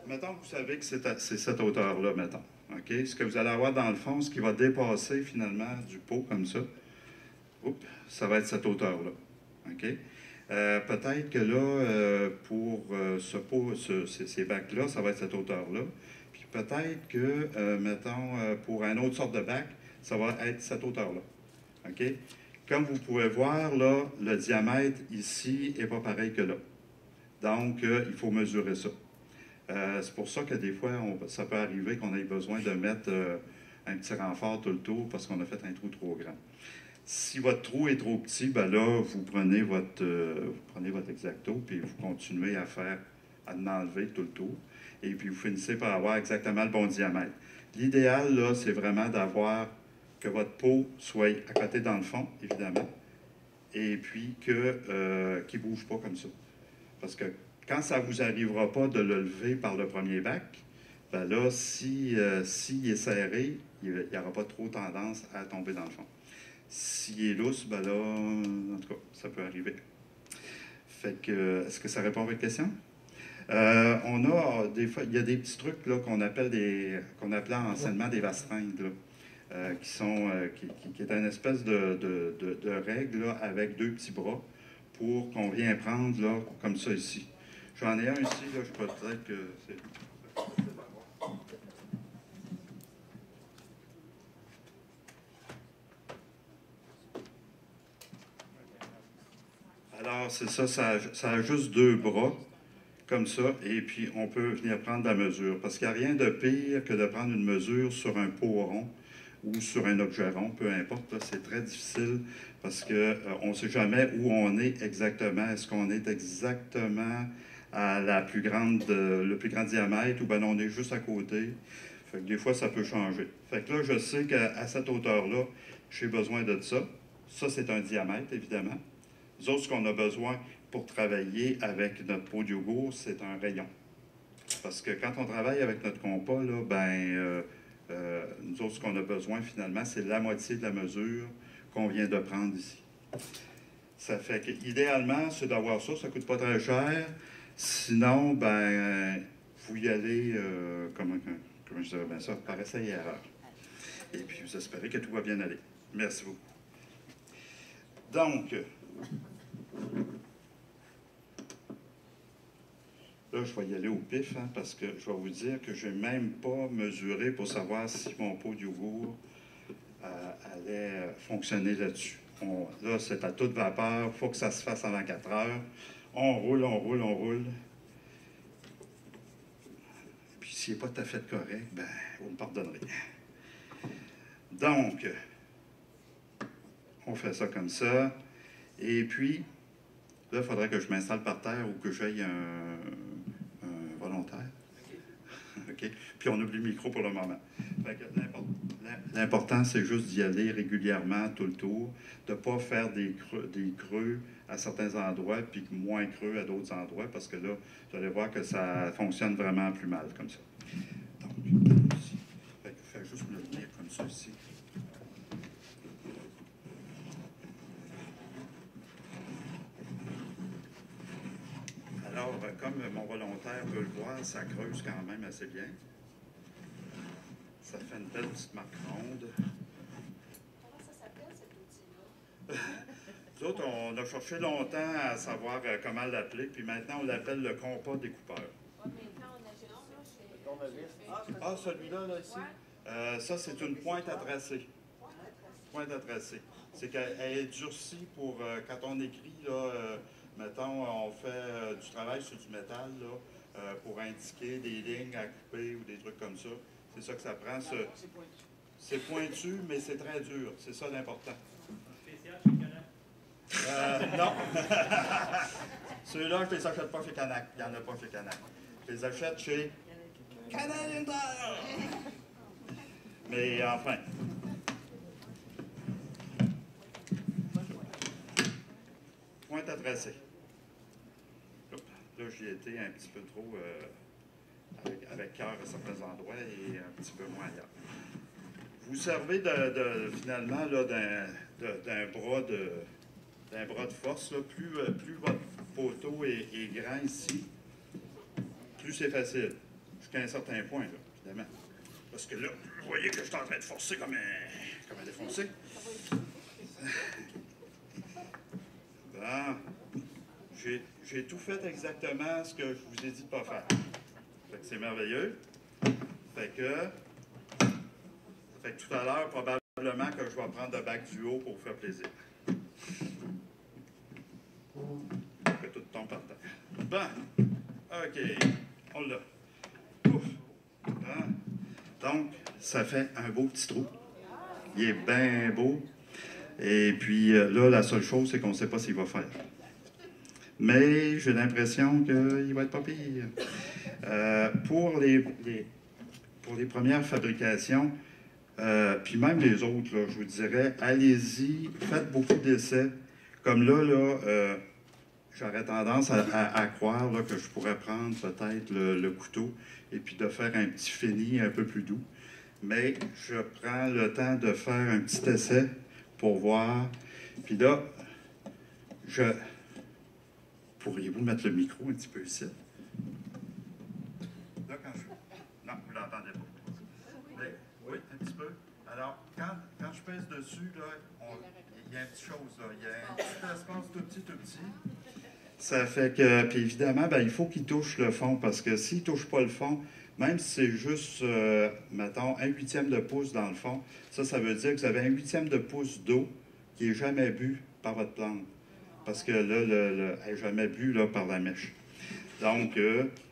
[SPEAKER 2] Mettons que vous savez que c'est cette hauteur-là, mettons. OK? Ce que vous allez avoir dans le fond, ce qui va dépasser finalement du pot comme ça, ça va être cette hauteur-là. OK? Peut-être que là, pour ce pot, ces bacs-là, ça va être cette hauteur-là. Puis peut-être que, mettons, pour une autre sorte de bac, ça va être cette hauteur-là. OK? Comme vous pouvez voir, là, le diamètre ici n'est pas pareil que là. Donc, il faut mesurer ça. C'est pour ça que des fois, ça peut arriver qu'on ait besoin de mettre un petit renfort tout le tour parce qu'on a fait un trou trop grand. Si votre trou est trop petit, ben là, vous prenez votre X-Acto puis vous continuez à en enlever tout le tour. Et puis, vous finissez par avoir exactement le bon diamètre. L'idéal, là, c'est vraiment d'avoir que votre pot soit à côté dans le fond, évidemment, et puis qu'il ne bouge pas comme ça. Parce que quand ça ne vous arrivera pas de le lever par le premier bac, ben là, s'il est serré, il n'y aura pas trop tendance à tomber dans le fond. S'il est lousse, ben là, en tout cas, ça peut arriver. Fait que, est-ce que ça répond à votre question? On a des fois, il y a des petits trucs là, qu'on appelait anciennement des vastringues, là, qui est une espèce de règle là, avec 2 petits bras pour qu'on vienne prendre là, comme ça ici. J'en ai un ici, là, je peux peut-être que c'est... Alors, c'est ça, ça a juste 2 bras, comme ça, et puis on peut venir prendre la mesure. Parce qu'il n'y a rien de pire que de prendre une mesure sur un pot rond ou sur un objet rond, peu importe. C'est très difficile parce qu'on ne sait jamais où on est exactement. Est-ce qu'on est exactement à le plus grand diamètre ou bien on est juste à côté? Fait que des fois, ça peut changer. Fait que là, je sais qu'à cette hauteur-là, j'ai besoin de ça. Ça, c'est un diamètre, évidemment. Nous autres, ce qu'on a besoin pour travailler avec notre pot de yogourt, c'est un rayon. Parce que quand on travaille avec notre compas, là, nous autres, ce qu'on a besoin, finalement, c'est la moitié de la mesure qu'on vient de prendre ici. Ça fait qu'idéalement, c'est d'avoir ça. Ça ne coûte pas très cher. Sinon, vous y allez, comment je dirais bien ça, par essai et erreur. Et puis, vous espérez que tout va bien aller. Merci beaucoup. Donc, là, je vais y aller au pif, parce que je vais vous dire que je n'ai même pas mesuré pour savoir si mon pot de yogourt allait fonctionner là-dessus. Là, c'est à toute vapeur. Il faut que ça se fasse avant 4 heures. On roule, on roule, on roule. Puis, s'il n'est pas tout à fait correct, vous me pardonnerez. Donc, on fait ça comme ça. Et puis, là, il faudrait que je m'installe par terre ou que j'aille un volontaire. OK? Puis, on oublie le micro pour le moment. Fait que l'important, c'est juste d'y aller régulièrement tout le tour, de ne pas faire des creux à certains endroits, puis moins creux à d'autres endroits, parce que là, vous allez voir que ça fonctionne vraiment plus mal comme ça. Donc, ici. Fait que fais juste me le tenir comme ça ici. Alors, comme mon volontaire peut le voir, ça creuse quand même assez bien. Ça fait une belle petite marque ronde.
[SPEAKER 4] Comment ça s'appelle, cet outil-là?
[SPEAKER 2] Nous autres, on a cherché longtemps à savoir comment l'appeler, puis maintenant, on l'appelle le compas découpeur.
[SPEAKER 4] Oui, mais quand on a juste là,
[SPEAKER 2] Ah, celui-là, là, ici? Ça, c'est une pointe à tracer. Pointe à tracer. C'est qu'elle est durcie pour, quand on écrit, là, mettons, on fait du travail sur du métal, là, pour indiquer des lignes à couper ou des trucs comme ça. C'est ça que ça prend. C'est pointu, mais c'est très dur. C'est ça l'important.
[SPEAKER 3] Spécial chez Canac?
[SPEAKER 2] Non. Ceux-là, je ne les achète pas chez Canac. Il n'y en a pas chez Canac. Je les achète chez Canadian Tire. Mais enfin. Pointe à tracer. Là, j'y étais un petit peu trop avec cœur à certains endroits et un petit peu moins ailleurs. Vous servez finalement là, d'un bras de force. Là. Plus votre poteau est grand ici, plus c'est facile. Jusqu'à un certain point, là, évidemment. Parce que là, vous voyez que je suis en train de forcer comme un défoncé. Bon. J'ai tout fait exactement ce que je vous ai dit de ne pas faire. Fait que c'est merveilleux. Fait que tout à l'heure, probablement que je vais prendre le bac du haut pour vous faire plaisir. Que tout tombe par terre. Bon. OK. On l'a. Ouf. Bon. Donc, ça fait un beau petit trou. Il est bien beau. Et puis là, la seule chose, c'est qu'on ne sait pas s'il va faire. Mais j'ai l'impression qu'il va être pas pire. Pour les premières fabrications, puis même les autres, là, je vous dirais, allez-y, faites beaucoup d'essais. Comme là, j'aurais tendance à croire là, que je pourrais prendre peut-être le couteau et puis de faire un petit fini un peu plus doux. Mais je prends le temps de faire un petit essai pour voir. Puis là, pourriez-vous mettre le micro un petit peu ici? Là, quand je... Non, vous ne l'entendez pas. Mais, oui, un petit peu. Alors, quand je pèse dessus, là, il y a une petite chose, là. Il y a un petit espace tout petit. Ça fait que, puis évidemment, il faut qu'il touche le fond, parce que s'il ne touche pas le fond, même si c'est juste, mettons, 1/8 de pouce dans le fond, ça veut dire que vous avez 1/8 de pouce d'eau qui n'est jamais bu par votre plante. Parce que là, elle n'est jamais bu là, par la mèche. Donc,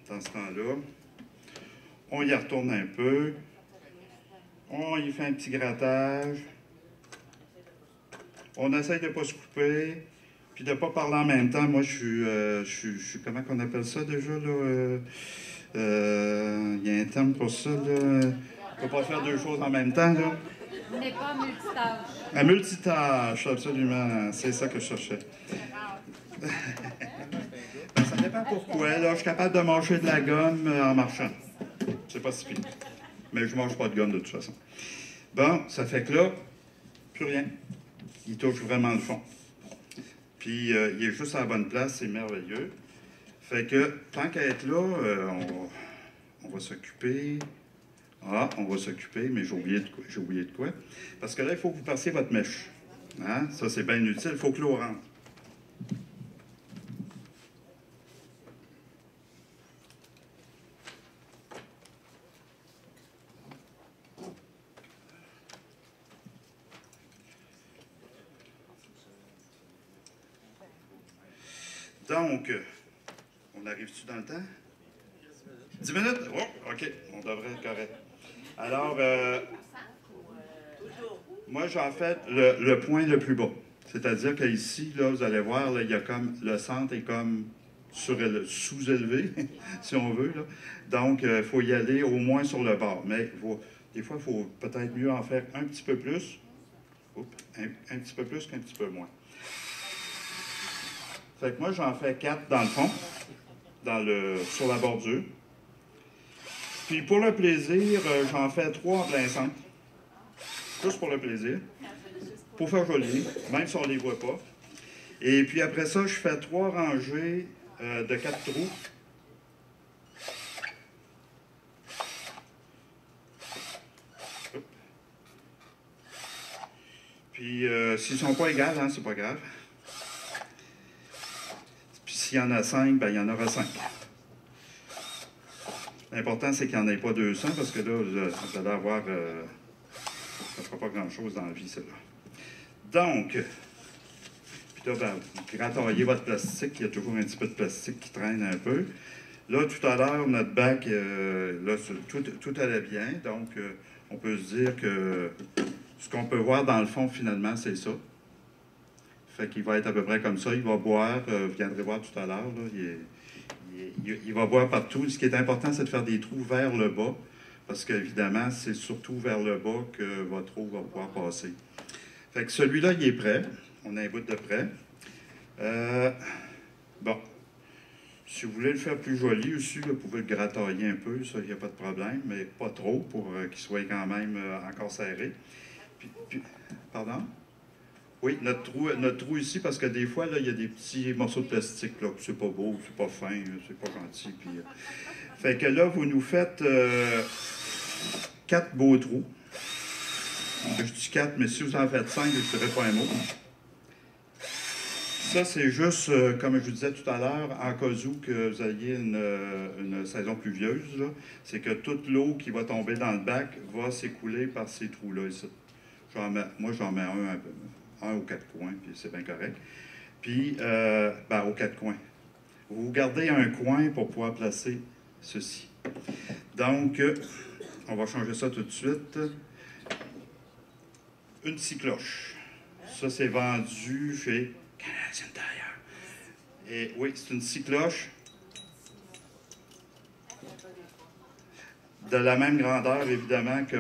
[SPEAKER 2] dans ce temps-là, on y retourne un peu. On y fait un petit grattage. On essaye de ne pas se couper, puis de ne pas parler en même temps. Moi, je suis comment qu'on appelle ça déjà, là? Il y a un terme pour ça, là. On ne peut pas faire deux choses en même temps, là.
[SPEAKER 4] On n'est pas multitâche.
[SPEAKER 2] Un multitâche, absolument. C'est ça que je cherchais. Ben, ça dépend pourquoi. Là, je suis capable de manger de la gomme en marchant. C'est pas si pire. Mais je ne mange pas de gomme de toute façon. Bon, ça fait que là, plus rien. Il touche vraiment le fond. Puis, il est juste à la bonne place, c'est merveilleux. Fait que, tant qu'à être là, on va s'occuper. Ah, on va s'occuper, mais j'ai oublié de quoi. Parce que là, il faut que vous passiez votre mèche. Hein? Ça, c'est bien utile. Il faut que l'eau rentre. Donc, on arrive-tu dans le temps? 10 minutes? Oh, OK, on devrait être correct. Alors, moi, j'en fais le point le plus bas. C'est-à-dire qu'ici, là, vous allez voir, là, il y a comme, le centre est comme sous-élevé, si on veut. Là. Donc, il faut y aller au moins sur le bord. Mais des fois, il faut peut-être mieux en faire un petit peu plus. Oups, un petit peu plus qu'un petit peu moins. Fait que moi, j'en fais 4 dans le fond, sur la bordure. Puis pour le plaisir, j'en fais 3 en plein centre. Juste pour le plaisir. Pour faire joli, même si on ne les voit pas. Et puis après ça, je fais 3 rangées de 4 trous. Puis s'ils ne sont pas égales, hein, c'est pas grave. Puis s'il y en a 5, ben il y en aura 5. L'important, c'est qu'il n'y en ait pas 200, parce que là, vous allez avoir... ça ne fera pas grand-chose dans la vie, celle-là. Donc, puis là, ben, vous gratouillez votre plastique. Il y a toujours un petit peu de plastique qui traîne un peu. Là, tout à l'heure, notre bac, là, tout allait bien. Donc, on peut se dire que ce qu'on peut voir dans le fond, finalement, c'est ça. Fait qu'il va être à peu près comme ça. Il va boire, vous viendrez voir tout à l'heure, là, il va boire partout. Ce qui est important, c'est de faire des trous vers le bas, parce qu'évidemment, c'est surtout vers le bas que votre eau va pouvoir passer. Fait que celui-là, il est prêt. On a un bout de prêt. Bon. Si vous voulez le faire plus joli aussi, vous pouvez le gratouiller un peu, ça, il n'y a pas de problème, mais pas trop pour qu'il soit quand même encore serré. Pardon? Oui, notre trou ici, parce que des fois, là, il y a des petits morceaux de plastique, là, c'est pas beau, c'est pas fin, c'est pas gentil. Puis, fait que là, vous nous faites 4 beaux trous. Je dis 4, mais si vous en faites 5, je ne dirai pas un mot. Ça, c'est juste, comme je vous disais tout à l'heure, en cas où que vous ayez une saison pluvieuse, c'est que toute l'eau qui va tomber dans le bac va s'écouler par ces trous-là ici. Moi, j'en mets un aux 4 coins, puis c'est bien correct. Puis, aux 4 coins. Vous gardez un coin pour pouvoir placer ceci. Donc, on va changer ça tout de suite. Une scie-cloche. Ça, c'est vendu chez Canadian Tire. Et oui, c'est une scie-cloche de la même grandeur, évidemment, que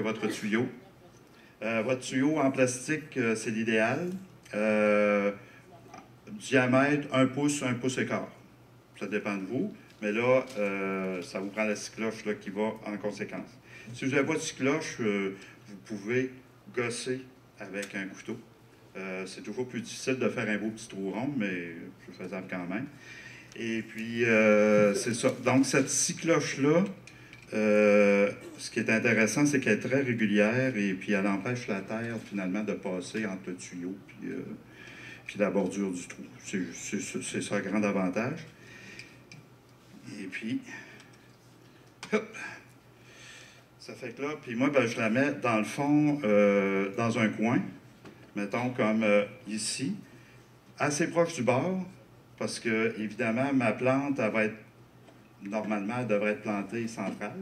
[SPEAKER 2] votre tuyau. Votre tuyau en plastique, c'est l'idéal. Diamètre, 1 pouce et quart. Ça dépend de vous. Mais là, ça vous prend la scie-cloche qui va en conséquence. Si vous n'avez pas de scie-cloche, vous pouvez gosser avec un couteau. C'est toujours plus difficile de faire un beau petit trou rond, mais c'est faisable quand même. Et puis, c'est ça. Donc, cette scie-cloche-là, ce qui est intéressant, c'est qu'elle est très régulière et puis elle empêche la terre, finalement, de passer entre le tuyau puis la bordure du trou. C'est ça le grand avantage. Et puis, hop! Ça fait que là, puis moi, je la mets dans le fond, dans un coin, mettons comme ici, assez proche du bord, parce que, évidemment, ma plante, elle va être, normalement, elle devrait être plantée centrale.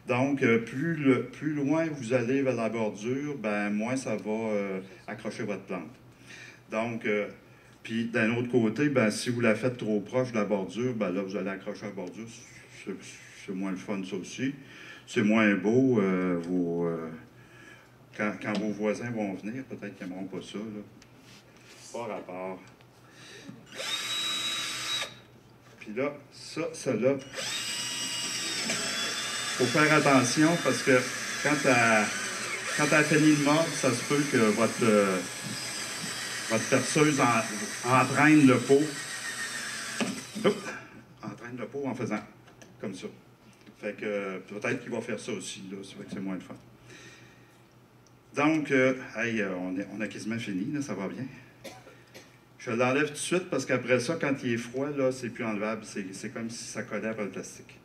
[SPEAKER 2] Donc, plus loin vous allez vers la bordure, ben, moins ça va accrocher votre plante. Donc, puis d'un autre côté, ben, si vous la faites trop proche de la bordure, ben là, vous allez accrocher la bordure. C'est moins le fun, ça aussi. C'est moins beau. Quand vos voisins vont venir, peut-être qu'ils n'aimeront pas ça. Là. Pas rapport. Puis là, ça là, faut faire attention parce que quand elle finit de mordre, ça se peut que votre perceuse entraîne le pot. Entraîne le pot en faisant comme ça. Fait que peut-être qu'il va faire ça aussi, là. Ça fait que c'est moins de fun. Donc, on a quasiment fini, là, ça va bien. Je l'enlève tout de suite parce qu'après ça, quand il est froid, là, c'est plus enlevable. C'est comme si ça collait après le plastique.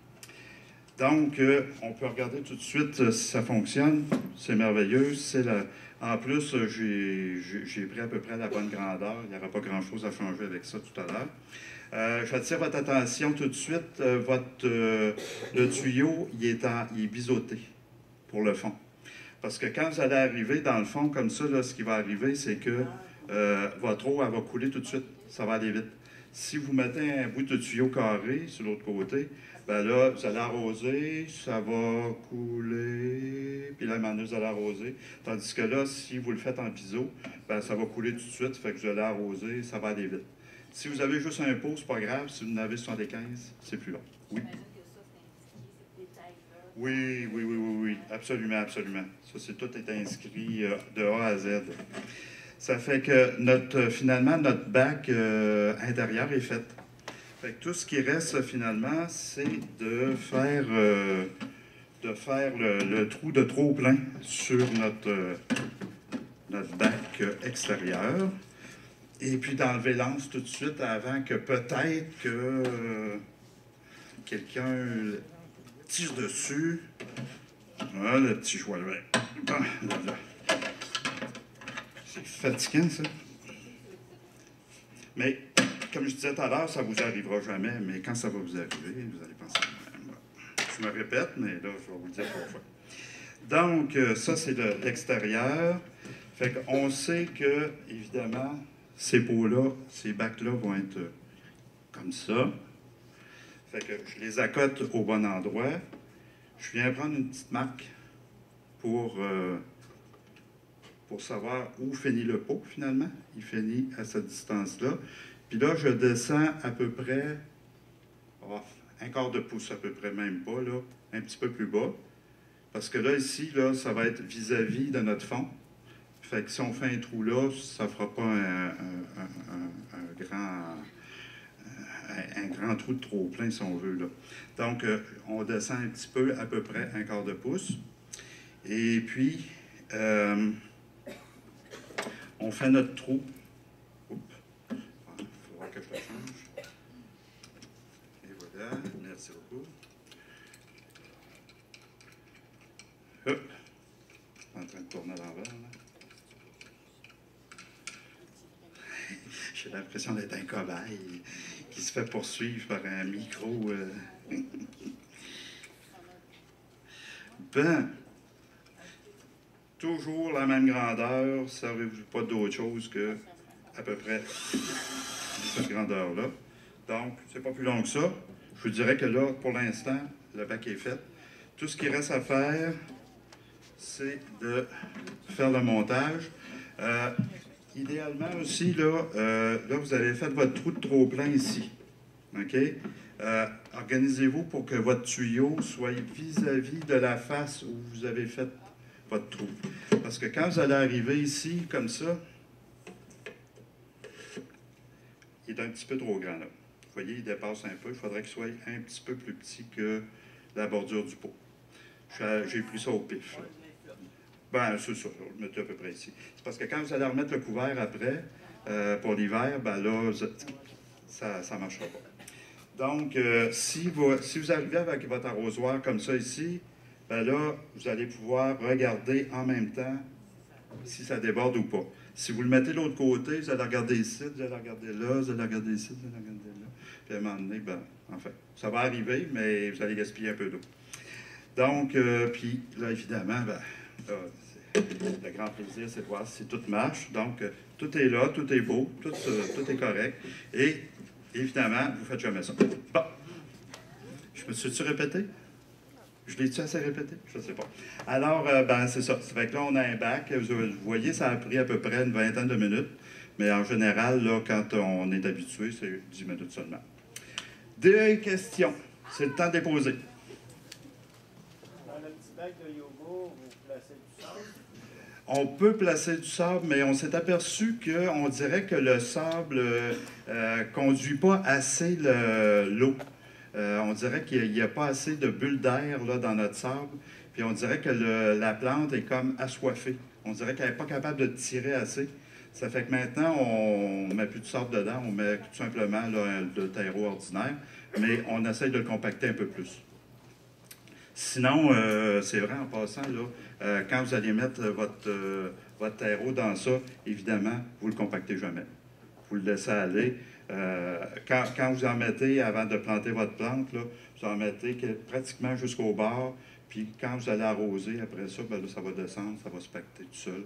[SPEAKER 2] Donc, on peut regarder tout de suite si ça fonctionne. C'est merveilleux. En plus, j'ai pris à peu près la bonne grandeur. Il n'y aura pas grand-chose à changer avec ça tout à l'heure. J'attire votre attention tout de suite. Le tuyau, il est biseauté pour le fond. Parce que quand vous allez arriver dans le fond comme ça, là, ce qui va arriver, c'est que votre eau, elle va couler tout de suite. Ça va aller vite. Si vous mettez un bout de tuyau carré sur l'autre côté, ben là, vous allez arroser, ça va couler, puis là, maintenant, vous allez arroser. Tandis que là, si vous le faites en biseau, ben ça va couler tout de suite, fait que vous allez arroser, ça va aller vite. Si vous avez juste un pot, c'est pas grave. Si vous en avez 75, c'est plus long. Oui. Oui, absolument, absolument. Ça, tout est inscrit de A à Z. Ça fait que finalement, notre bac intérieur est fait. Fait que tout ce qui reste, finalement, c'est de faire le trou de trop-plein sur notre bac extérieur. Et puis d'enlever l'anse tout de suite avant que peut-être que quelqu'un tire dessus. Voilà, le petit joyeux. C'est fatigant, ça. Mais, comme je disais tout à l'heure, ça ne vous arrivera jamais. Mais quand ça va vous arriver, vous allez penser à même. Je me répète, mais là, je vais vous le dire 3 fois. Donc, ça, c'est l'extérieur. Fait qu'on sait que, évidemment, ces pots-là, ces bacs-là vont être comme ça. Fait que je les accote au bon endroit. Je viens prendre une petite marque pour savoir où finit le pot, finalement. Il finit à cette distance-là. Puis là, je descends à peu près, un quart de pouce à peu près, même pas, là, un petit peu plus bas. Parce que là, ici, là, ça va être vis-à-vis de notre fond. Fait que si on fait un trou là, ça ne fera pas un grand trou de trop plein, si on veut, là. Donc, on descend un petit peu, à peu près un quart de pouce. Et puis, on fait notre trou. Il faudra que je le change. Et voilà, merci beaucoup. Hop. Je suis en train de tourner à l'envers, là. J'ai l'impression d'être un cobaye qui se fait poursuivre par un micro. Ben, toujours la même grandeur, servez-vous pas d'autre chose que à peu près cette grandeur-là. Donc, c'est pas plus long que ça. Je vous dirais que là, pour l'instant, le bac est fait. Tout ce qui reste à faire, c'est de faire le montage. Idéalement aussi, là, vous avez fait votre trou de trop-plein ici. OK? Organisez-vous pour que votre tuyau soit vis-à-vis de la face où vous avez fait votre trou. Parce que quand vous allez arriver ici, comme ça, il est un petit peu trop grand, là. Vous voyez, il dépasse un peu. Il faudrait qu'il soit un petit peu plus petit que la bordure du pot. J'ai pris ça au pif. Ben, c'est ça, je le mettais à peu près ici. C'est parce que quand vous allez remettre le couvert après, pour l'hiver, ben là, ça ne marchera pas. Donc, si vous arrivez avec votre arrosoir comme ça ici, ben là, vous allez pouvoir regarder en même temps si ça déborde ou pas. Si vous le mettez de l'autre côté, vous allez regarder ici, vous allez regarder là, vous allez regarder ici, vous allez regarder là. Puis à un moment donné, ben, enfin, ça va arriver, mais vous allez gaspiller un peu d'eau. Donc, puis là, évidemment, ben, là, le grand plaisir, c'est de voir si tout marche. Donc, tout est là, tout est beau, tout est correct. Et, évidemment, vous ne faites jamais ça. Bon. Je me suis-tu répété? Je l'ai-tu assez répété? Je ne sais pas. Alors, ben, c'est ça. Ça fait que là, on a un bac. Vous voyez, ça a pris à peu près une vingtaine de minutes. Mais en général, là, quand on est habitué, c'est 10 minutes seulement. Des questions. C'est le temps de les poser.
[SPEAKER 3] Dans le petit bac de yoga, vous placez du sable?
[SPEAKER 2] On peut placer du sable, mais on s'est aperçu qu'on dirait que le sable conduit pas assez l'eau. On dirait qu'il n'y a pas assez de bulles d'air là, dans notre sable. Puis on dirait que la plante est comme assoiffée. On dirait qu'elle n'est pas capable de tirer assez. Ça fait que maintenant, on ne met plus de sable dedans, on met tout simplement là, de terreau ordinaire, mais on essaye de le compacter un peu plus. Sinon, c'est vrai en passant, là, quand vous allez mettre votre terreau dans ça, évidemment, vous ne le compactez jamais. Vous le laissez aller. Quand vous en mettez, avant de planter votre plante, là, vous en mettez pratiquement jusqu'au bord, puis quand vous allez arroser, après ça, ben là, ça va descendre, ça va se pacter tout seul.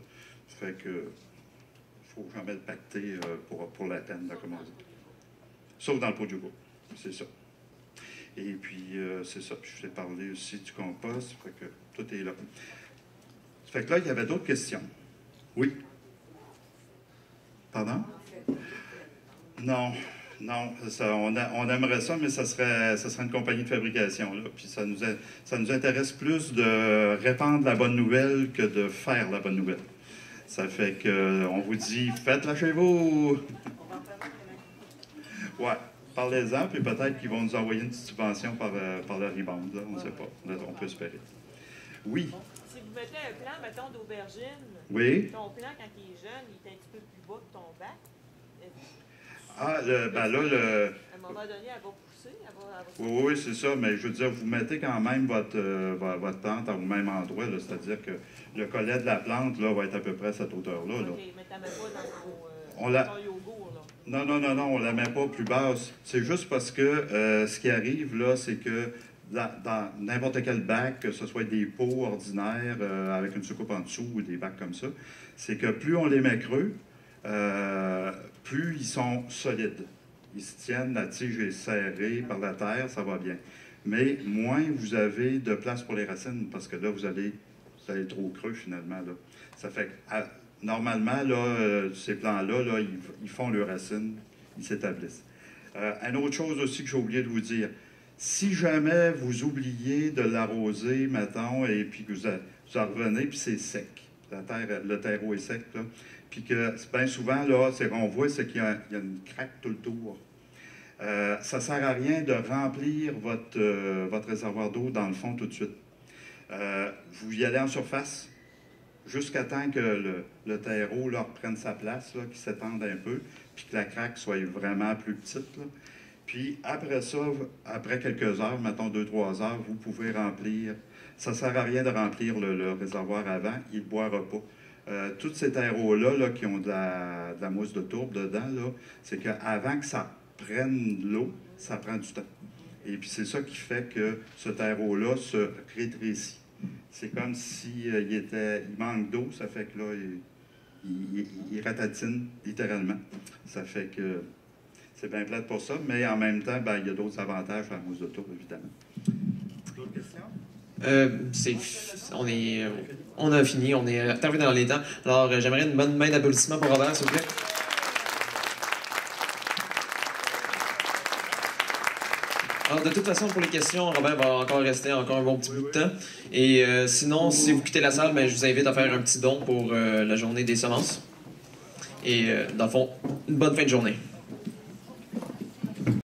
[SPEAKER 2] Ça fait que il faut jamais le pacter pour la peine, là, comme on dit. Sauf dans le pot de yoga, c'est ça. Et puis, c'est ça. Puis je vous ai parlé aussi du compost, ça fait que tout est là. Ça fait que là, il y avait d'autres questions. Oui? Pardon? Non, ça, on aimerait ça, mais ça serait une compagnie de fabrication. Là. Puis ça nous intéresse plus de répandre la bonne nouvelle que de faire la bonne nouvelle. Ça fait qu'on vous dit, faites-la chez vous! Ouais, parlez-en, puis peut-être qu'ils vont nous envoyer une petite subvention par le rebound. Là, on ne sait pas. Là, on peut espérer. Oui?
[SPEAKER 6] Si vous mettez un plant, mettons, d'aubergine,
[SPEAKER 2] oui?
[SPEAKER 6] Ton plant, quand il est jeune, il est un petit peu plus bas que ton bac.
[SPEAKER 2] Ah, ben là,
[SPEAKER 6] à un moment donné, elle va pousser.
[SPEAKER 2] Oui, c'est ça, mais je veux dire, vous mettez quand même votre plante au même endroit, c'est-à-dire que le collet de la plante là, va être à peu près à cette hauteur-là.
[SPEAKER 6] OK,
[SPEAKER 2] là.
[SPEAKER 6] mais tu ne la mets pas dans ton yogourt, là.
[SPEAKER 2] Non, on ne la met pas plus basse. C'est juste parce que ce qui arrive, là, c'est que dans n'importe quel bac, que ce soit des pots ordinaires avec une soucoupe en dessous ou des bacs comme ça, c'est que plus on les met creux, plus ils sont solides. Ils se tiennent, la tige est serrée par la terre, ça va bien. Mais moins vous avez de place pour les racines, parce que là, vous allez trop creux finalement. Là. Ça fait que, normalement, là, ces plants-là, là, ils font leurs racines, ils s'établissent. Une autre chose aussi que j'ai oublié de vous dire, si jamais vous oubliez de l'arroser, mettons, et puis que vous en revenez, puis c'est sec, le terreau est sec, là, puis que bien souvent, là, ce qu'on voit, c'est qu'il y a une craque tout le tour. Ça ne sert à rien de remplir votre réservoir d'eau dans le fond tout de suite. Vous y allez en surface jusqu'à temps que le terreau là, reprenne sa place, qu'il s'étende un peu, puis que la craque soit vraiment plus petite. Là. Puis après ça, après quelques heures, mettons 2-3 heures, vous pouvez remplir. Ça ne sert à rien de remplir le réservoir avant, il ne boira pas. Tous ces terreaux-là là, qui ont de la mousse de tourbe dedans, là, c'est qu'avant que ça prenne de l'eau, ça prend du temps. Et puis c'est ça qui fait que ce terreau-là se rétrécit. C'est comme s'il il manque d'eau, ça fait que là, il ratatine littéralement. Ça fait que c'est bien plate pour ça, mais en même temps, ben, il y a d'autres avantages à la mousse de tourbe, évidemment. D'autres questions?
[SPEAKER 1] On a fini, on est arrivé dans les temps. Alors, j'aimerais une bonne main d'applaudissement pour Robert, s'il vous plaît. Alors, de toute façon, pour les questions, Robert va encore rester un bon petit bout de temps. Et sinon, si vous quittez la salle, ben, je vous invite à faire un petit don pour la journée des semences. Et dans le fond, une bonne fin de journée.